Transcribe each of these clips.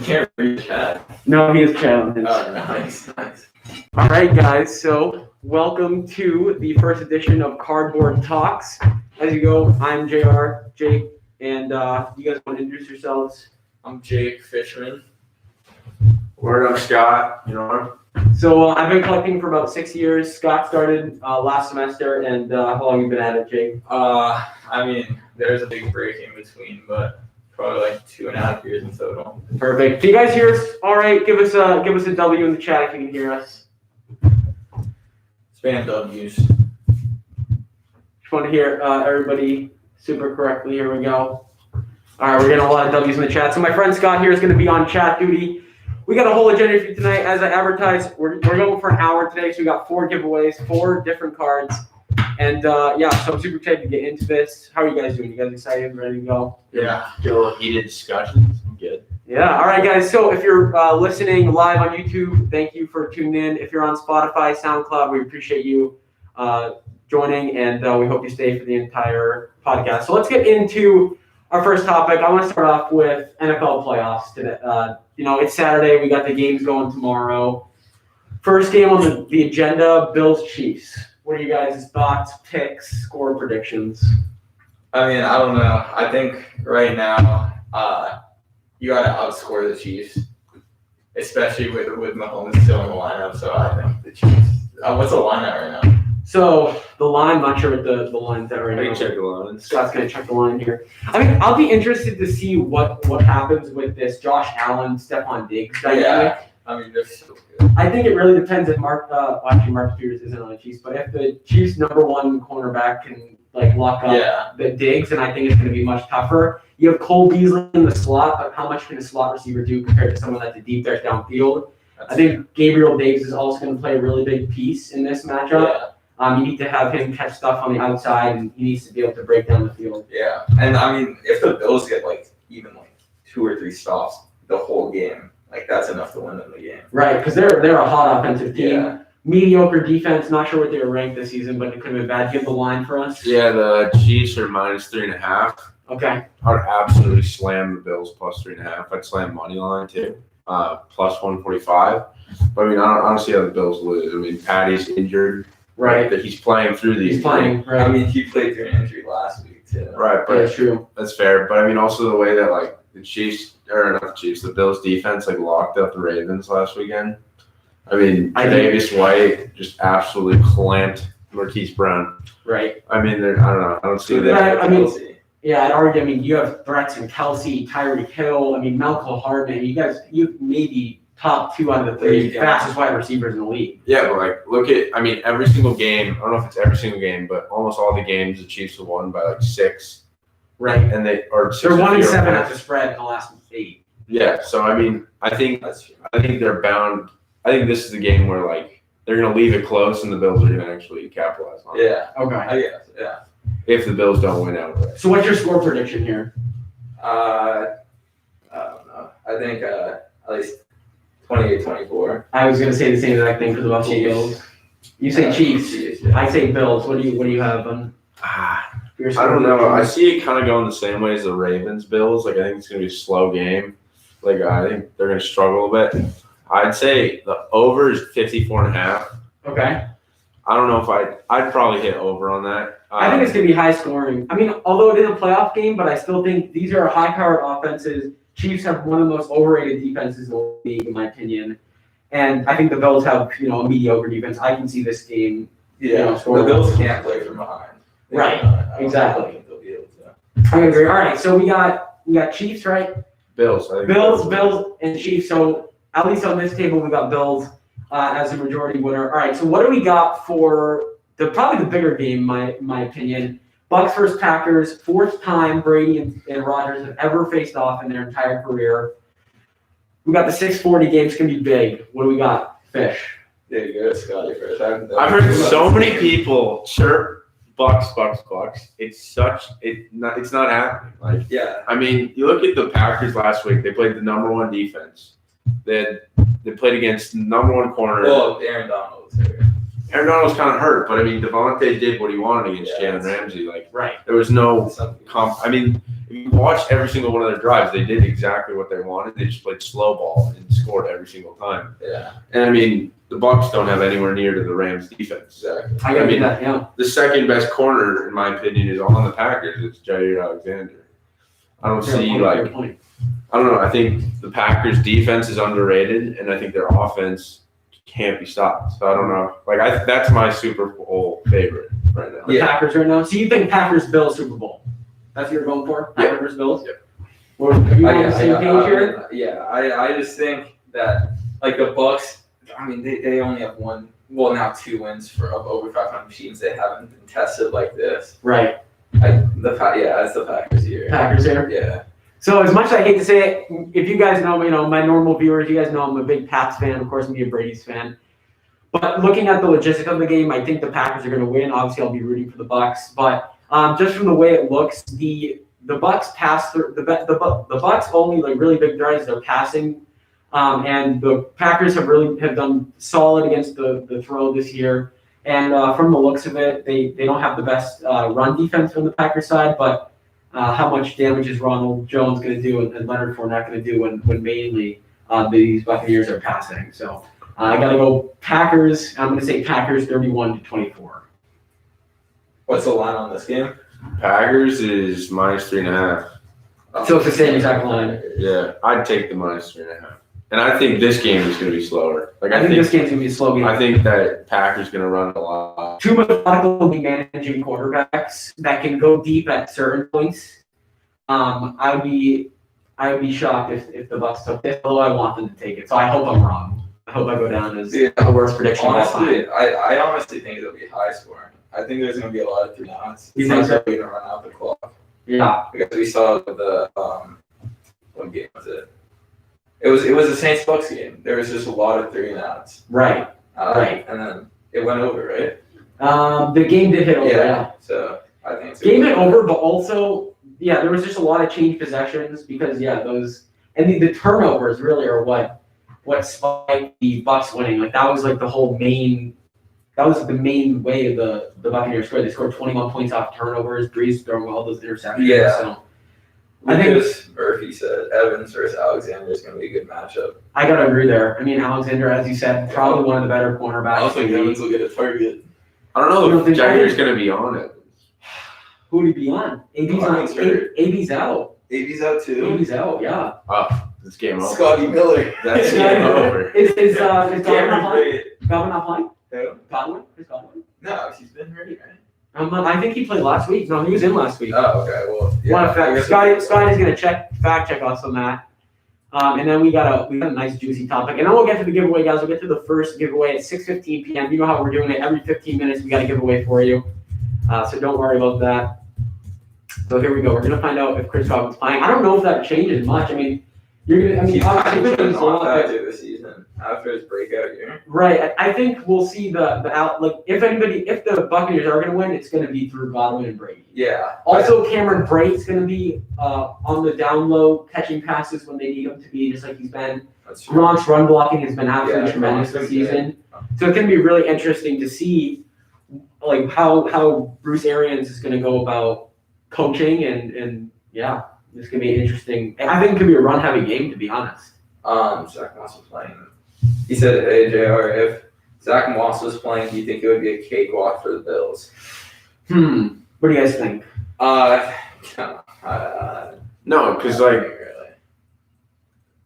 can't read chat. No, he is challenged. Oh, nice. All right, guys. So welcome to the first edition of Cardboard Talks. As you go, I'm JR, Jake, and you guys want to introduce yourselves? I'm Jake Fishman. I'm Scott. So I've been collecting for about 6 years. Scott started last semester, and how long have you been at it, Jake? I mean, there's a big break in between, but probably like 2.5 years in total. Perfect. Can you guys hear us? All right, give us a W in the chat if you can hear us. Spam W's. Just want to hear everybody super correctly. Here we go. All right, we're getting a lot of W's in the chat. So my friend Scott here is going to be on chat duty. We got a whole agenda for you tonight. As I advertised, we're going for an hour today. So we got 4 giveaways, 4 different cards. And so I'm super excited to get into this. How are you guys doing? You guys excited? Ready to go? Yeah. Still heated discussions. I'm good. Yeah. All right, guys. So if you're listening live on YouTube, thank you for tuning in. If you're on Spotify, SoundCloud, we appreciate you joining, and we hope you stay for the entire podcast. So let's get into our first topic. I want to start off with NFL playoffs today. It's Saturday. We got the games going tomorrow. First game on the agenda, Bills-Chiefs. What are you guys' thoughts, picks, score predictions? I mean, I don't know. I think right now, you got to outscore the Chiefs, especially with Mahomes still in the lineup. So I think the Chiefs. What's the lineup right now? So the line, I'm not sure what the line's at right now. Check the lines. Scott's going to check the line here. I mean, I'll be interested to see what happens with this Josh Allen, Stephon Diggs dynamic. Yeah. I mean, they're so good. I think it really depends if Mark Peters isn't on the Chiefs, but if the Chiefs' number one cornerback can lock up the Diggs, and I think it's going to be much tougher. You have Cole Beasley in the slot, but how much can a slot receiver do compared to someone that's a deep threat downfield? I think Gabriel Davis is also going to play a really big piece in this matchup. Yeah. You need to have him catch stuff on the outside, and he needs to be able to break down the field. Yeah, and I mean, if the Bills get even 2 or 3 stops the whole game, that's enough to win them the game. Right, because they're a hot offensive team. Yeah. Mediocre defense. Not sure what they were ranked this season, but it could have been bad. Give the line for us. Yeah, the Chiefs are -3.5. Okay. I'd absolutely slam the Bills +3.5. I'd slam money line too, +145. But I mean, I don't see how the Bills lose. I mean, Patty's injured. Right. That he's playing through these. He's playing. Right. I mean, he played through an injury last week too. Right, but That's true. that's fair. But I mean, also the way that the Bills defense locked up the Ravens last weekend. I mean, Tre'Davious White just absolutely clamped Marquise Brown. Right. I mean, I don't know. I don't see that. I mean, yeah, I'd argue. I mean, you have threats in Kelsey, Tyreek Hill. I mean, Malcolm Hardman. You maybe top 2 out of the 3 fastest wide receivers in the league. Yeah, but look at, I mean, every single game. I don't know if it's every single game, but almost all the games the Chiefs have won by 6. Right. And they're 1-7 at the spread in the last 8. Yeah. So I mean, I think they're bound. I think this is the game where they're going to leave it close, and the Bills are going to actually capitalize on it. Yeah. Okay. I guess. Yeah. If the Bills don't win outright. So what's your score prediction here? I don't know. I think at least 28-24. I was going to say the same exact thing for the Buffalo Chiefs. Bills. You say Chiefs. Yeah. I say Bills. What do you have on? I don't know. I see it kind of going the same way as the Ravens Bills. I think it's going to be a slow game. I think they're going to struggle a bit. I'd say the over is 54.5. Okay. I don't know if I'd probably hit over on that. I think it's going to be high scoring. I mean, although it is a playoff game, but I still think these are high-powered offenses. Chiefs have one of the most overrated defenses in the league, in my opinion. And I think the Bills have, a mediocre defense. I can see this game. Yeah. The Bills can't play from behind. Right. Exactly. I don't think they'll be able to. I agree. All right. So we got Chiefs, right? Bills. I think Bills, and Chiefs. So at least on this table, we got Bills as a majority winner. All right. So what do we got for probably the bigger game, my opinion? Bucs versus Packers. 4th time Brady and Rodgers have ever faced off in their entire career. We got the 640 game. It's gonna be big. What do we got? Fish. Yeah, you go, Scotty first. I've heard so many people chirp Bucs. It's not happening. Yeah. I mean, you look at the Packers last week. They played the number 1 defense. They played against the number 1 corner. Well, Aaron Donald was here. Aaron Donald was kind of hurt, but I mean, Devontae did what he wanted against Yeah, Jalen Ramsey. Like, Right. there was no Something. I mean, if you watch every single one of their drives, they did exactly what they wanted. They just played slow ball and scored every single time. Yeah, And I mean, the Bucs don't have anywhere near to the Rams defense. exactly. I gotta I do mean- that. Yeah. The second best corner, in my opinion, is on the Packers. It's Jair Alexander. I don't Fair see point, like fair point. I don't know. I think the Packers defense is underrated, and I think their offense can't be stopped. So I don't know. Like that's my Super Bowl favorite right now. The Yeah. Packers right now. So you think Packers Bills Super Bowl? That's what you're going for? Yeah. Packers Bills. Yeah. Well, are you on the same page here? I just think that like the Bucks. I mean, they only have one. Well, now 2 wins of over 500 teams. They haven't been tested like this. Right. It's the Packers here. Packers here. Yeah. So as much as I hate to say it, if you guys know, my normal viewers, you guys know I'm a big Pats fan. Of course, I'm a Brady's fan. But looking at the logistics of the game, I think the Packers are going to win. Obviously, I'll be rooting for the Bucks. But just from the way it looks, the Bucks pass through the Bucks only like really big drives. They're passing, and the Packers have done solid against the throw this year. And from the looks of it, they don't have the best run defense from the Packers side, but how much damage is Ronald Jones going to do and Leonard Fournette going to do when mainly these Buccaneers are passing? So I got to go Packers. I'm going to say Packers 31-24. What's the line on this game? Packers is -3.5. So it's the same exact line. Yeah, I'd take the -3.5. And I think this game is going to be slower. Like I think this game's going to be a slow game. I think that Packers going to run a lot. Too methodically managing quarterbacks that can go deep at certain points. I would be shocked if the Bucs took this, although I want them to take it. So I hope I'm wrong. I hope I go down as the worst prediction of all time. Honestly, I honestly think it'll be high scoring. I think there's going to be a lot of 3-and-outs. You It's think not so? going to run out the clock. Yeah. Because we saw the what game was it? It was the Saints Bucks game. There was just a lot of 3-and-outs. Right. Right. And then it went over, right? The game did hit over. Yeah. So I think it's Game hit over, but also, yeah, there was just a lot of change possessions because, yeah, those and the turnovers really are what spiked the Bucks winning. Like that was like the whole main. That was the main way the Buccaneers scored. They scored 21 points off turnovers. Breeze throwing all those interceptions. Yeah. So I think Lucas Murphy said Evans versus Alexander is going to be a good matchup. I gotta agree there. I mean, Alexander, as you said, probably one of the better I cornerbacks. also think in the Evans league. will get a target. I don't You know don't if think Jair's going to be on it. Who would he be on? AB's on. Arnold's hurt. AB's out. AB's out too. AB's out. Yeah. Oh, this game over. Scotty Miller. That's Yeah. game over. Is Godwin Cameron not playing? Brate. Godwin not playing? Who? Godwin? Is Godwin? No, he's been ready, right? I think he played last week. No, he was in last week. Oh, okay. Well, One I fact. guess Scotty's gonna fact check us on that. And then we got a nice juicy topic, and then we'll get to the giveaway, guys. We'll get to the first giveaway at 6:15 p.m. You know how we're doing it. Every 15 minutes, we got a giveaway for you. So don't worry about that. So here we go. We're gonna find out if Chris Robinson's playing. I don't know if that changes much. I mean, he's obviously it been changes a lot, but- after the season, after his breakout year. right. I think we'll see the out. Like if the Buccaneers are gonna win, it's gonna be through Godwin and Brady. Yeah. Also, Cameron Brate's going to be on the down low, catching passes when they need him to be, just like he's been. That's true. Gronk's run blocking has been absolutely Yeah, tremendous Gronk's this been season. So it's going to be really interesting to see, like how Bruce Arians is going to go about coaching and yeah, it's going to be interesting. I think it could be a run heavy game, to be honest. Zach Moss was playing. He said, "Hey JR, if Zach Moss was playing, do you think it would be a cakewalk for the Bills?" What do you guys think? No, because really.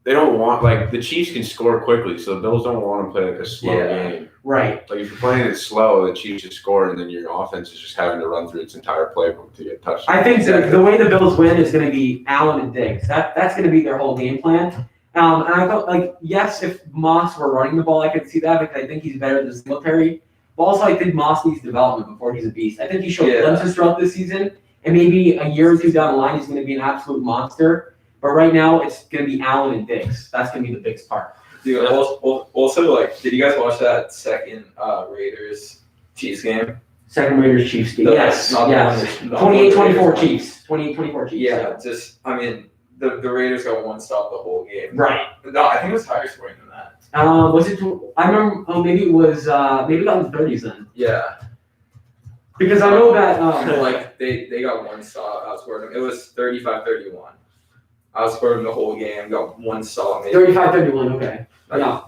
they don't want the Chiefs can score quickly, so the Bills don't want to play a slow Yeah. game. Right. Like if you're playing it slow, the Chiefs just score, and then your offense is just having to run through its entire playbook to get touchdowns. I think the way the Bills win is going to be Allen and Diggs. That's going to be their whole game plan. And I thought, yes, if Moss were running the ball, I could see that because I think he's better than Singletary. But also, I think Moss needs development before he's a beast. I think he showed glimpses throughout this season, and maybe a year or two down the line, he's going to be an absolute monster. But right now, it's going to be Allen and Diggs. That's going to be the biggest part. Dude, also, did you guys watch that second Raiders Chiefs game? Second Raiders Chiefs game. The- Yes. not the Yes. one that- not the one 28-24 Raiders won. Chiefs. 28-24 Chiefs. Yeah, just the Raiders got one stop the whole game. Right. No, I think it was higher scoring than that. Was it? I remember. Oh, maybe it was. Maybe it got in the 30s then. Yeah. Because I know that. Like they got one stop. I outscored them. It was 35-31. I outscored them the whole game. Got one stop. Maybe. 35-31. Okay. Like, Yeah.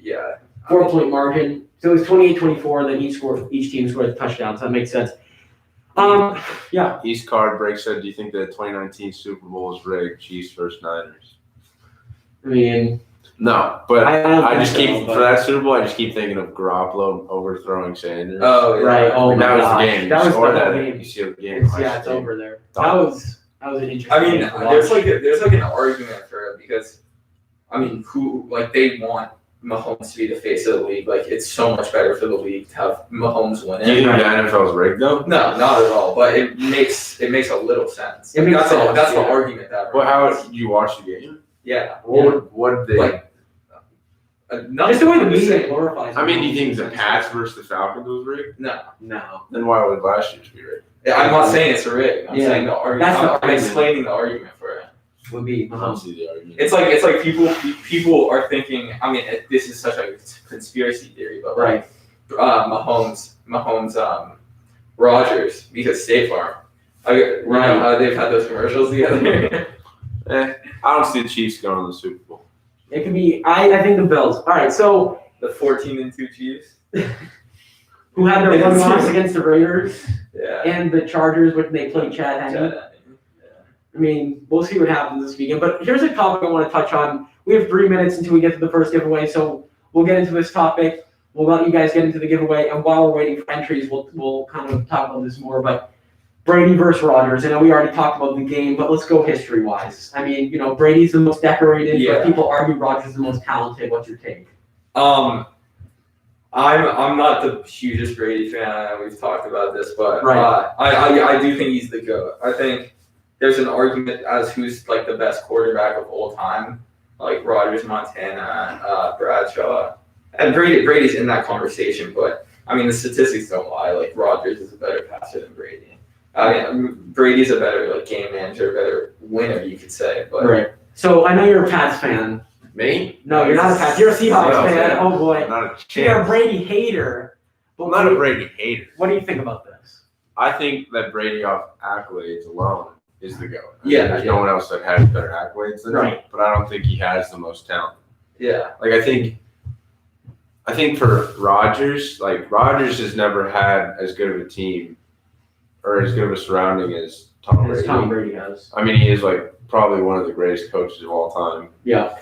Yeah. 4-point margin. So it was 28-24. Then each team scored a touchdown. So that makes sense. Yeah. East Card Break said, do you think the 2019 Super Bowl is rigged? Chiefs versus Niners. I mean, No, but don't I think just so, keep but- for that Super Bowl. I just keep thinking of Garoppolo overthrowing Sanders. Oh yeah. Right. Oh And my that was gosh. the game. That You was score the whole that, game. you seal the game. It's over there. Done. That was an interesting. I mean, game to watch. there's like an argument for it because, I mean, they want Mahomes to be the face of the league. Like, it's so much better for the league to have Mahomes win Do you it. think the NFL is rigged though? No, not at all. But it makes a little sense. It makes that's sense, that's the yeah. argument that. Well, how did you watch the game? Yeah. What did they? Like, Just the way the media same. glorifies. I mean, do you Mahomes. think the Pats versus the Falcons was rigged? No, No. Then why would last year's be rigged? I'm not saying it's a rig. I'm Yeah. saying the argument. That's the I'm argument. explaining the argument for it. Would be I don't Mahomes. see the argument. It's like people are thinking. I mean, this is such a conspiracy theory, but like Mahomes, Rogers because State Farm. You know how they've had those commercials together. I don't see the Chiefs going to the Super Bowl. It could be. I think the Bills. All right. So The 14-2 Chiefs. who had their one loss against the Raiders Yeah. and the Chargers when they played Chad Henne? I mean, we'll see what happens this weekend. But here's a topic I want to touch on. We have 3 minutes until we get to the first giveaway, so we'll get into this topic. We'll let you guys get into the giveaway, and while we're waiting for entries, we'll kind of talk about this more. But Brady versus Rodgers. I know we already talked about the game, but let's go history-wise. I mean, Brady's the most decorated, Yeah. but people argue Rodgers is the most talented. What's your take? I'm not the hugest Brady fan. I know we've talked about this, but Right. I do think he's the GOAT. I think there's an argument as who's like the best quarterback of all time, like Rodgers, Montana, Bradshaw, and Brady's in that conversation. But I mean, the statistics don't lie. Like Rodgers is a better passer than Brady. I mean, Brady's a better like game manager, better winner, you could say. But Right. So I know you're a Pats fan. Me? No, you're not a Pats. You're a Seahawks Seahawks fan. fan. Oh boy. Not a You're a chance. Brady hater. But I'm not a Brady hater. What do you think about this? I think that Brady off accolades alone is the GOAT. Yeah, There's yeah. no one else that has better accolades than him. Right. But I don't think he has the most talent. yeah, Like I think for Rodgers, like Rodgers has never had as good of a team or as good of a surrounding as Tom As Brady. Tom Brady has. I mean, he is like probably one of the greatest coaches of all time. Yeah.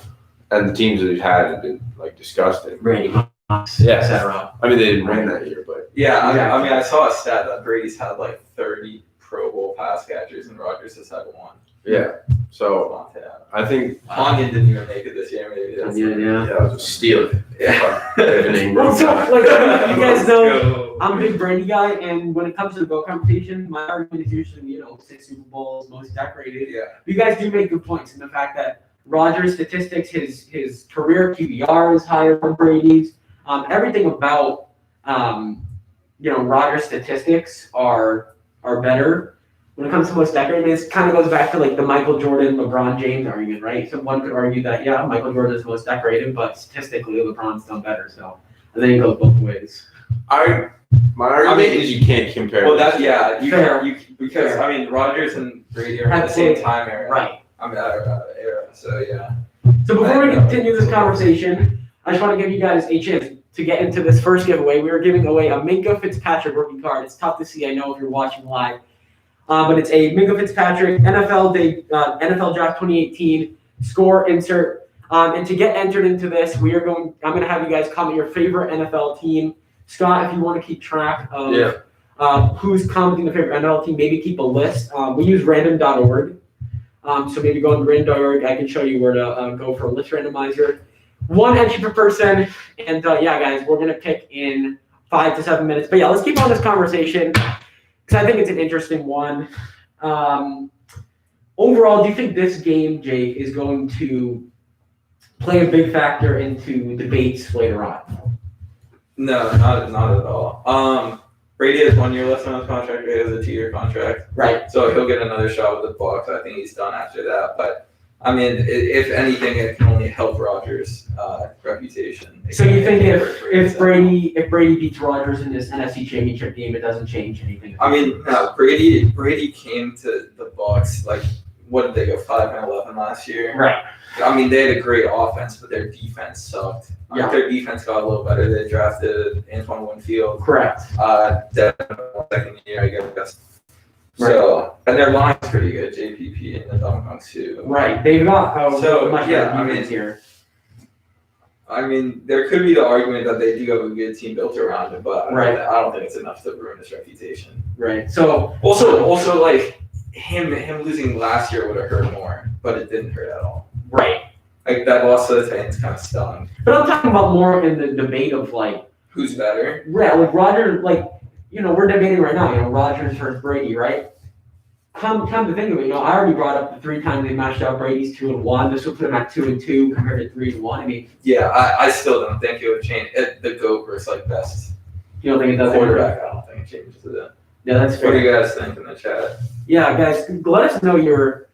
And the teams that he's had have been like disgusting. Brady. Yeah. Etc. I mean, they didn't win that year, but yeah. Exactly. I mean, I saw a stat that Brady's had like 30 Pro Bowl pass catchers, and Rodgers has had one. yeah. So Montana. I think Tonyan didn't even make it this year. Maybe that's Yeah. I'll just steal it. Yeah. Evan Ingram. Well, so, like, you guys know, Go. I'm a big Brady guy, and when it comes to the GOAT competition, my argument is usually, 6 Super Bowls, most decorated. Yeah. You guys do make good points in the fact that Rodgers' statistics, his career QBR is higher than Brady's. Everything about, Rodgers' statistics are better. When it comes to most decorated, it kind of goes back to like the Michael Jordan, LeBron James argument, right? So one could argue that, yeah, Michael Jordan is most decorated, but statistically, LeBron's done better. So I think it goes both ways. My argument is you can't compare. Well, them. that's yeah. You Fair. can because Fair. I mean Rodgers and Brady are in the same time era. Right. I mean era. So yeah. So before we continue this conversation, I just want to give you guys a chance to get into this first giveaway. We are giving away a Minka Fitzpatrick rookie card. It's tough to see, I know, if you're watching live. But it's a Minka Fitzpatrick NFL Draft 2018 score insert. And to get entered into this, I'm going to have you guys comment your favorite NFL team. Scott, if you want to keep track of who's commenting the favorite NFL team, maybe keep a list. We use random.org. So maybe go on random.org. I can show you where to go for a list randomizer. One entry per person. And guys, we're going to pick in 5 to 7 minutes. But yeah, let's keep on this conversation because I think it's an interesting one. Overall, do you think this game, Jake, is going to play a big factor into debates later on? No, not at all. Brady has 1 year left on his contract. He has a 2-year contract. Right. So he'll get another shot with the Bucs. I think he's done after that. But I mean, if anything, it can only help Rodgers' reputation. So you think if Brady beats Rodgers in this NFC Championship game, it doesn't change anything? I mean, no, Brady came to the Bucs like, what did they go 5-11 last year? Right. I mean, they had a great offense, but their defense sucked. Yeah. Their defense got a little better. They drafted Antoine Winfield. Correct. Second year, I guess. So, and their line's pretty good, JPP and the Dominic too. Right. They've got much yeah, better defense here. I mean, there could be the argument that they do have a good team built around it, but Right. I don't think it's enough to ruin his reputation. Right. So Also, like him losing last year would have hurt more, but it didn't hurt at all. right. Like that loss to the Titans kind of stung. But I'm talking about more in the debate of like, Who's better? yeah, like Rodgers, like, we're debating right now, Rodgers versus Brady, right? Come to think of it, I already brought up the 3 times they matched out Brady's 2-1. This would put him at 2-2 compared to 3-1. I mean, Yeah, I still don't think it would change. The GOAT versus like best you don't think it does quarterback. I don't think it changes it. Yeah, that's What do fair. you guys think in the chat? Yeah, guys, let us know your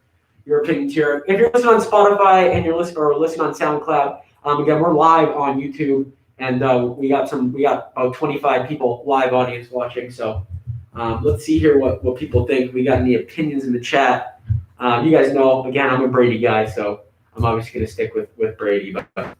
opinions here. If you're listening on Spotify and you're listening on SoundCloud, again, we're live on YouTube, and we got about 25 people live audience watching. So let's see here what people think. We got any opinions in the chat? You guys know, again, I'm a Brady guy, so I'm obviously going to stick with Brady. But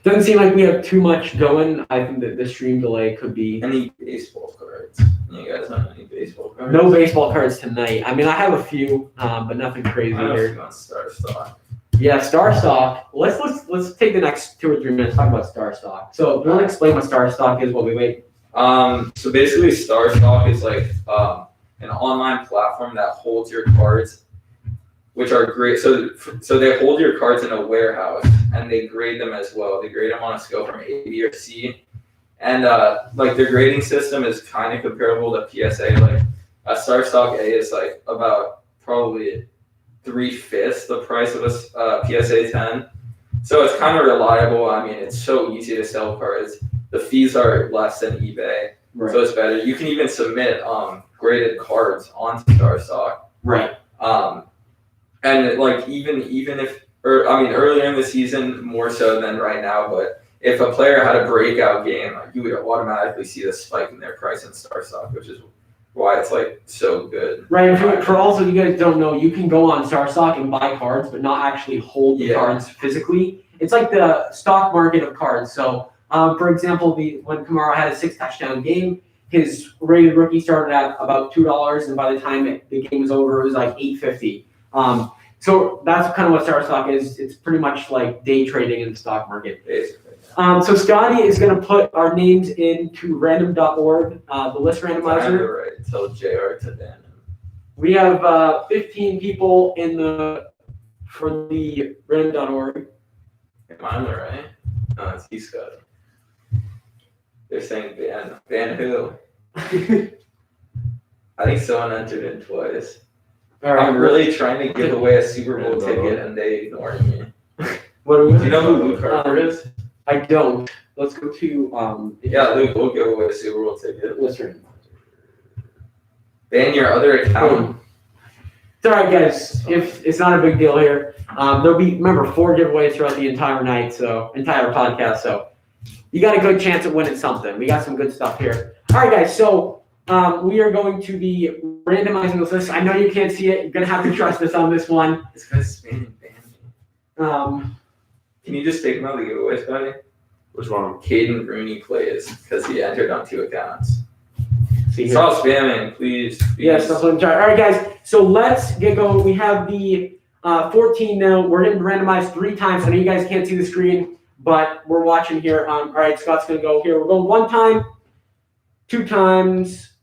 doesn't seem like we have too much going. I think that the stream delay could be. Any baseball cards? You guys have any baseball cards? No baseball cards tonight. I mean, I have a few, but nothing crazy I here. was on Star Stock. Yeah, Star Stock. Let's take the next 2 or 3 minutes talk about Star Stock. So, do you want to explain what Star Stock is while we wait? So basically, Star Stock is like an online platform that holds your cards, which are great. So they hold your cards in a warehouse and they grade them as well. They grade them on a scale from A, B, or C, and like their grading system is kind of comparable to PSA. Like a Star Stock A is like about probably 3/5 the price of a PSA 10. So it's kind of reliable. I mean, it's so easy to sell cards. The fees are less than eBay, Right. so it's better. You can even submit graded cards onto Star Stock. Right. And like even if, earlier in the season more so than right now, but if a player had a breakout game, like, you would automatically see the spike in their price in Star Stock, which is why it's like so good. Right. For also you guys don't know, you can go on Star Stock and buy cards, but not actually hold the cards physically. It's like the stock market of cards. So, for example, when Kamara had a 6 touchdown game, his rated rookie started at about $2, and by the time the game was over, it was like $8.50. So that's kind of what Star Stock is. It's pretty much like day trading in the stock market. Basically. So Scotty is going to put our names into random.org, the list randomizer. Right, tell JR to ban him. We have 15 people for the random.org. Am I on the right? No, it's you, Scotty. They're saying ban who? I think someone entered in twice. All right, I'm really trying to give away a Super Bowl ticket and they ignored me. What do Do you know who Luke Harper is? I don't. Let's go to Yeah, Luke, we'll give away a Super Bowl ticket. list randomizer. Ban your other account. It's all right, guys. If it's not a big deal here, there'll be 4 giveaways throughout the entire night, entire podcast. So you got a good chance at winning something. We got some good stuff here. All right, guys. So we are going to be randomizing this list. I know you can't see it. You're gonna have to trust us on this one. This guy's spamming ban me. Can you just take him out of the giveaways, buddy? Which one? Caden Rooney plays because he entered on 2 accounts. See here. Stop spamming, please. Yes, that's what I'm trying. All right, guys. So let's get going. We have the 14 now. We're going to randomize 3 times. I know you guys can't see the screen, but we're watching here. All right, Scott's going to go here. We're going 1 time, 2 times,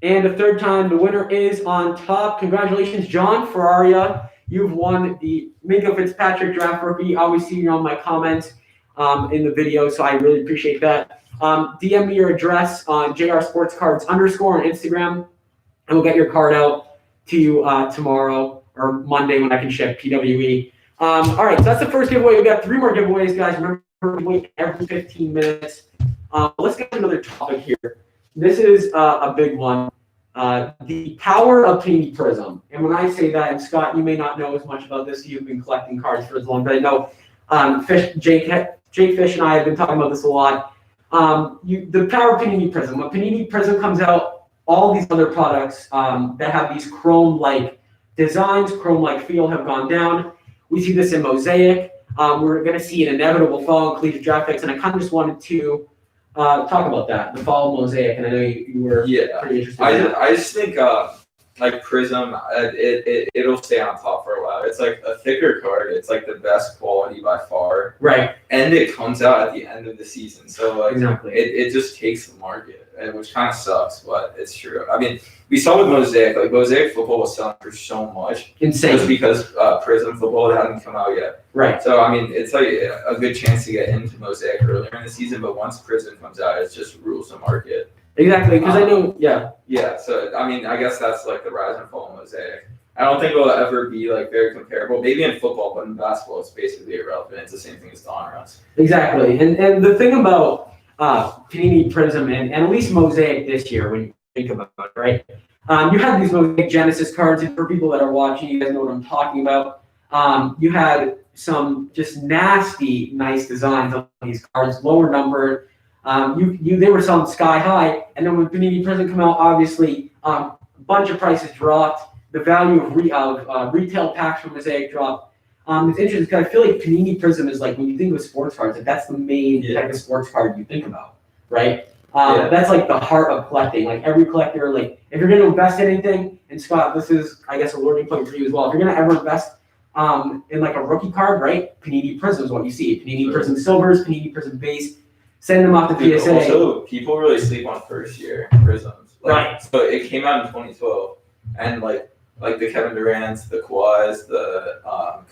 and a 3rd time. The winner is on top. Congratulations, John Ferraria. You've won the Minka Fitzpatrick draft rookie. I always see you on my comments in the video, so I really appreciate that. DM me your address on JR Sports Cards _ on Instagram, and we'll get your card out to you tomorrow or Monday when I can ship PWE. All right, so that's the first giveaway. We got 3 more giveaways, guys. Remember, we wait every 15 minutes. Let's get to another topic here. This is a big one. the power of Panini Prism. And when I say that, and Scott, you may not know as much about this. You've been collecting cards for as long, but I know Jake Fish and I have been talking about this a lot. The power of Panini Prism. When Panini Prism comes out, all these other products that have these chrome-like designs, chrome-like feel have gone down. We see this in Mosaic. We're going to see an inevitable fall in collegiate draft picks, and I kind of just wanted to talk about that, the fall of Mosaic, and I know you were pretty interested in that. I just think like Prism, it'll stay on top for a while. It's like a thicker card. It's like the best quality by far. Right. And it comes out at the end of the season, so like Exactly. it just takes the market, which kind of sucks, but it's true. I mean, we saw with Mosaic, like Mosaic football was selling for so much, just Insane. because Prism football hadn't come out yet. Right. So I mean, it's like a good chance to get into Mosaic earlier in the season, but once Prism comes out, it just rules the market. Exactly, because I know, Yeah, so I mean, I guess that's like the rise and fall of Mosaic. I don't think it'll ever be like very comparable. Maybe in football, but in basketball, it's basically irrelevant. It's the same thing as Donruss. exactly. And the thing about Panini Prism and at least Mosaic this year, when you think about it, right? You had these Mosaic Genesis cards, and for people that are watching, you guys know what I'm talking about. You had some just nasty, nice designs on these cards, lower numbered. They were selling sky high, and then when Panini Prism came out, obviously a bunch of prices dropped. The value of retail packs from Mosaic dropped. It's interesting because I feel like Panini Prism is like, when you think of sports cards, like that's the main type of sports card you think about, right? That's like the heart of collecting. Like every collector, like if you're going to invest in anything, and Scott, this is I guess a learning point for you as well. If you're going to ever invest in like a rookie card, right? Panini Prism is what you see. Panini Prism Silvers, Panini Prism Base. Send them off to PSA. Also, people really sleep on first year Prisms. Like, Right. So it came out in 2012, and like the Kevin Durant's, the Kawhis, the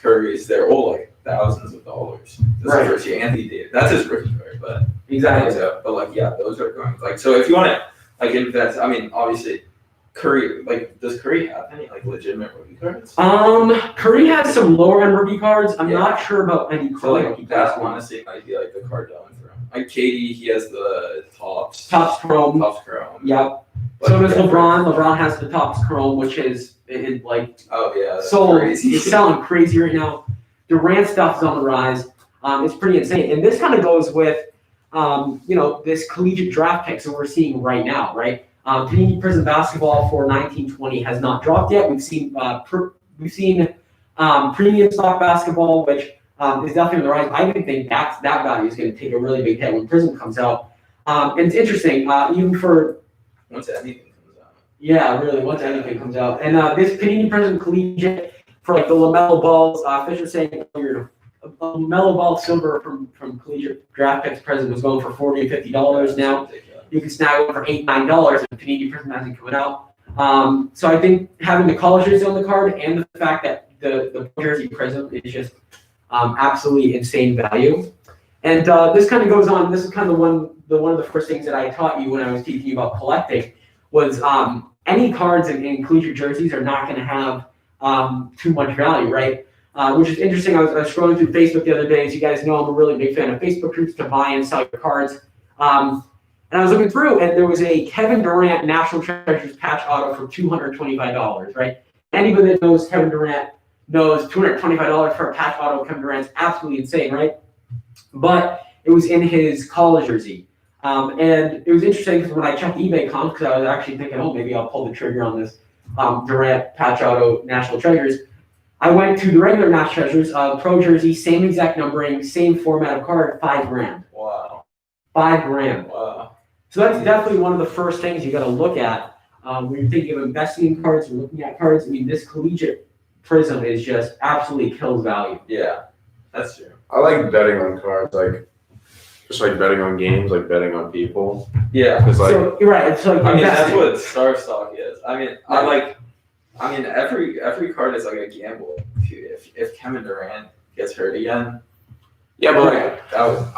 Currys, they're all like thousands of dollars. This Right. is first year. Anthony Davis, that's his rookie card, but Exactly. but like yeah, those are going like so. If you want to like invest, I mean, obviously, Curry, like, does Curry have any like legitimate rookie cards? Curry has some lower end rookie cards. I'm Yeah. not sure about any So rookie like that cards. honestly might be like the card going for him. Like KD, he has the tops. Topps Chrome. Tops Chrome. Yep. Like, So does yeah. LeBron. LeBron has the Topps Chrome, which is like Oh yeah. That's sold. crazy. It's selling crazy right now. Durant stuff is on the rise. It's pretty insane. And this kind of goes with, this collegiate draft picks that we're seeing right now, right? Panini Prism basketball for 1920 has not dropped yet. We've seen premium stock basketball, which is definitely on the rise. I even think that value is going to take a really big hit when Prism comes out. And it's interesting, even for Once anything comes out. yeah, really, once anything comes out. And this Panini Prism collegiate for like the LaMelo balls, Fisher saying earlier, a LaMelo ball silver from collegiate draft picks Prism was going for $40 and $50 now. You can snag one for $8, $9 if Panini Prism hasn't come out. So I think having the college jersey on the card and the fact that the jersey Prism is just absolutely insane value. And this kind of goes on. This is kind of one of the first things that I taught you when I was teaching you about collecting was any cards in collegiate jerseys are not going to have too much value, right? Which is interesting. I was scrolling through Facebook the other day. As you guys know, I'm a really big fan of Facebook groups to buy and sell your cards. And I was looking through, and there was a Kevin Durant National Treasures patch auto for $225, right? Anybody that knows Kevin Durant knows $225 for a patch auto of Kevin Durant's absolutely insane, right? But it was in his college jersey. And it was interesting because when I checked eBay comps, because I was actually thinking, oh, maybe I'll pull the trigger on this Durant patch auto National Treasures. I went to the regular National Treasures, pro jersey, same exact numbering, same format of card, $5,000. Wow. $5,000. Wow. So that's definitely one of the first things you got to look at when you're thinking of investing in cards or looking at cards. I mean, this collegiate Prism is just absolutely kills value. Yeah, that's true. I like betting on cards, like just like betting on games, like betting on people. Yeah. Because like So you're right. It's like I mean, that's investing. what Star Stock is. I mean, every card is like a gamble. If Kevin Durant gets hurt again, yeah, but like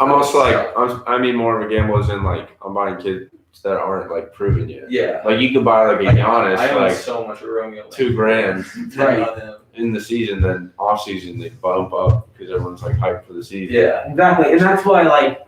I'm also like suck. I mean more of a gamble as in like I'm buying kids that aren't like proven yet. Yeah. Like you could buy like a Giannis I own like so much of Romeo. $2,000 Right. On him. in the season, then off season they bump up because everyone's like hyped for the season. Yeah. Exactly, and that's why like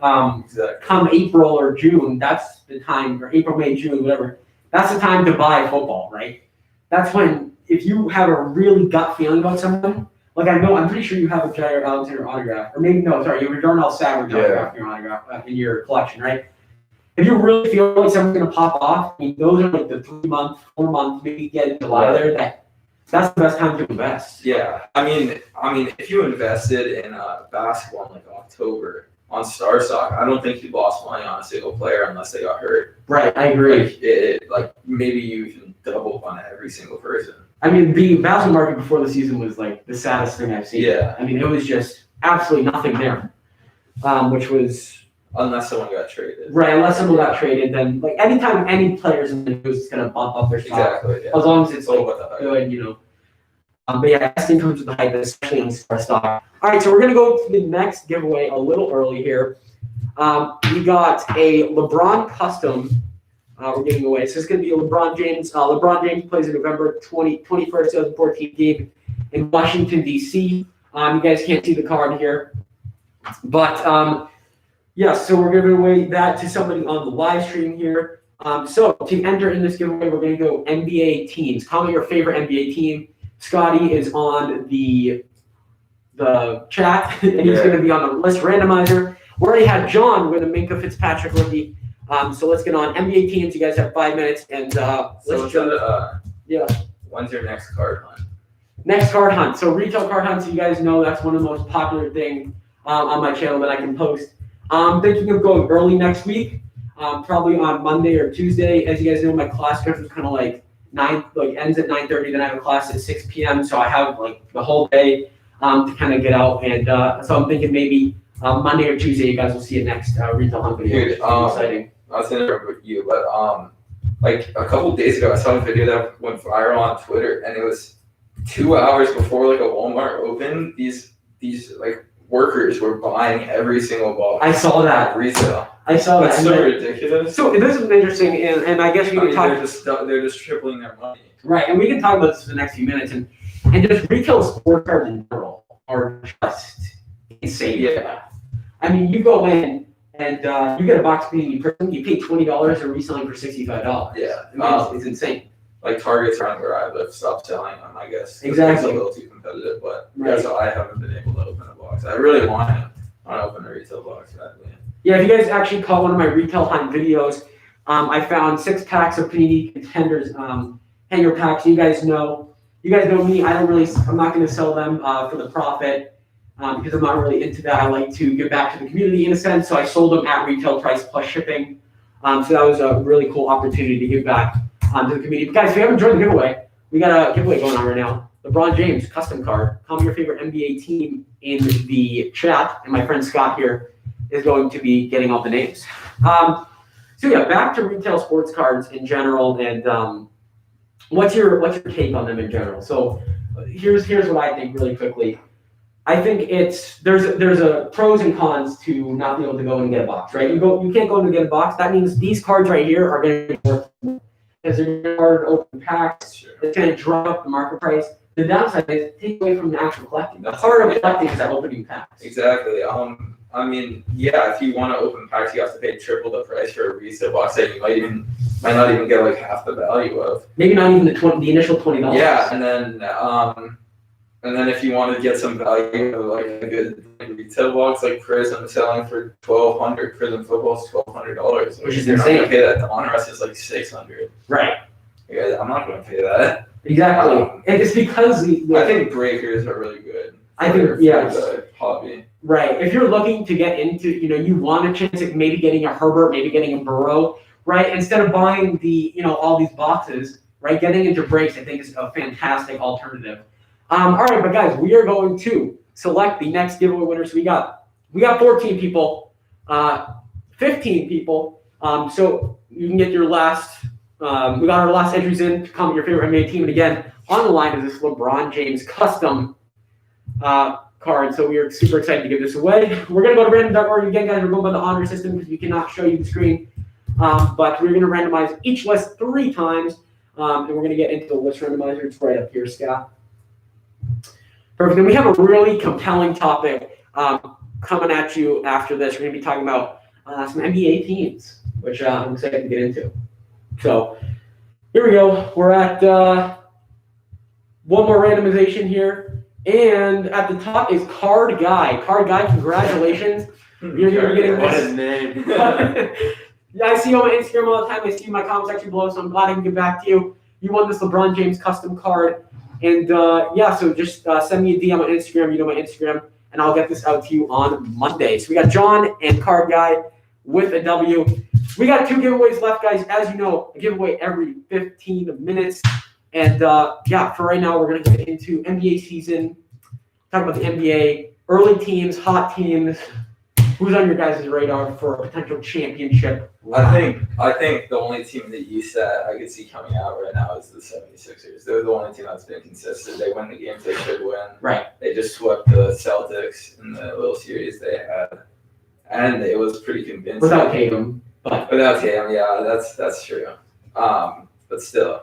Exactly. come April or June, that's the time, or April, May, June, whatever. that's the time to buy football, right? That's when, if you have a really gut feeling about someone, like I'm pretty sure you have a Jair Alexander autograph, or maybe no, sorry, you have a Darnell Savage autograph in your autograph in your collection, right? If you really feel like someone's gonna pop off, I mean, those are like the 3 month, 4 month, maybe get in July there. That's the best time to invest. Yeah, I mean, if you invested in basketball in like October on Star Stock, I don't think you lost money on a single player unless they got hurt. Right, I agree. Like maybe you can double on every single person. I mean, the basketball market before the season was like the saddest thing I've seen. Yeah. I mean, it was just absolutely nothing there, which was Unless someone got traded. right. Unless someone got traded, then like anytime any players in the news is gonna bump up their stock. Exactly. Yeah. As long as it's like what the heck? good, you know. But yeah, investing comes with the hype, especially in Star Stock. All right, so we're gonna go to the next giveaway a little early here. We got a LeBron custom. We're giving away. So it's gonna be a LeBron James. LeBron James plays a November 21st, 2014 game in Washington D.C. You guys can't see the card here, but yeah. So we're giving away that to somebody on the live stream here. So to enter in this giveaway, we're gonna go NBA teams. Comment your favorite NBA team. Scotty is on the chat, and he's going to be on the list randomizer. We already had John with a Minkah Fitzpatrick rookie. So let's get on NBA teams. You guys have 5 minutes, and let's jump. Yeah. When's your next card hunt? Next card hunt. So retail card hunts, you guys know that's one of the most popular things on my channel that I can post. I'm thinking of going early next week, probably on Monday or Tuesday. As you guys know, my class schedule is kind of like ends at 9:30. Then I have a class at 6 p.m. So I have like the whole day to kind of get out. And so I'm thinking maybe Monday or Tuesday, you guys will see a next retail hunt video. Dude, exciting. I was interrupt with you, but like a couple of days ago, I saw a video that went viral on Twitter, and it was 2 hours before like a Walmart opened. These like workers were buying every single box. I saw that. At retail. I saw that. That's so ridiculous. So this is interesting, and I guess we can talk. They're just tripling their money. Right, and we can talk about this for the next few minutes, and just retail sport cards in general are just insane. Yeah. I mean, you go in and you get a box Panini Prism, you pay $20 or reselling for $65. Yeah. I mean, it's insane. Like Target's around where I live stopped selling them, I guess. Exactly. It's a little too competitive, but Right. that's why I haven't been able to open a box. I really want to open a retail box badly. Yeah, if you guys actually caught one of my retail hunt videos, I found 6 packs of Panini Contenders hanger packs. You guys know me. I'm not going to sell them for the profit because I'm not really into that. I like to give back to the community in a sense. So I sold them at retail price plus shipping. So that was a really cool opportunity to give back to the community. But guys, if you haven't joined the giveaway, we got a giveaway going on right now. LeBron James custom card. Comment your favorite NBA team in the chat, and my friend Scott here is going to be getting all the names. So yeah, back to retail sports cards in general, and what's your take on them in general? So here's what I think really quickly. I think there's a pros and cons to not being able to go and get a box, right? You can't go and get a box. That means these cards right here are going to be worth more because they're hard open packs. Sure. It's going to drive up the market price. The downside is it takes away from the actual collecting. The That's part of right. collecting is that opening packs. Exactly. I mean, yeah, if you want to open packs, you have to pay triple the price for a resale box that you might not even get like half the value of. Maybe not even the initial $20. Yeah, and then if you want to get some value of like a good retail box, like Prism selling for $1,200, Prism football's $1,200, Which is you're not insane. gonna pay that. The Honor is like $600. Right. Yeah, I'm not gonna pay that. Exactly. And it's because I think breakers are really good. I think, for yes. the hobby. Right. If you're looking to get into, you want a chance at maybe getting a Herbert, maybe getting a Burrow, right? Instead of buying all these boxes, right? Getting into breaks, I think, is a fantastic alternative. All right, but guys, we are going to select the next giveaway winners. We got 14 people, 15 people. So you can get your last. We got our last entries in to comment your favorite NBA team, and again, on the line is this LeBron James custom card. So we are super excited to give this away. We're gonna go to random.org again, guys. We're going by the honor system because we cannot show you the screen. But we're gonna randomize each list 3 times, and we're gonna get into the list randomizer. It's right up here, Scott. Perfect. And we have a really compelling topic coming at you after this. We're gonna be talking about some NBA teams, which I'm excited to get into. So Here we go. We're at one more randomization here. And at the top is Card Guy. Card Guy, congratulations. You're getting What this. a name. Yeah, I see you on my Instagram all the time. I see my comment section below, so I'm glad I can get back to you. You won this LeBron James custom card. And so just send me a DM on Instagram. You know my Instagram. And I'll get this out to you on Monday. So we got John and Card Guy with a W. We got 2 giveaways left, guys. As you know, a giveaway every 15 minutes. And for right now, we're going to get into NBA season. Talk about the NBA, early teams, hot teams. Who's on your guys' radar for a potential championship? I think the only team in the East that I could see coming out right now is the 76ers. They're the only team that's been consistent. They win the games they should win. Right. They just swept the Celtics in the little series they had. And it was pretty convincing. Without Tatum. Without Tatum, yeah, that's true. But still,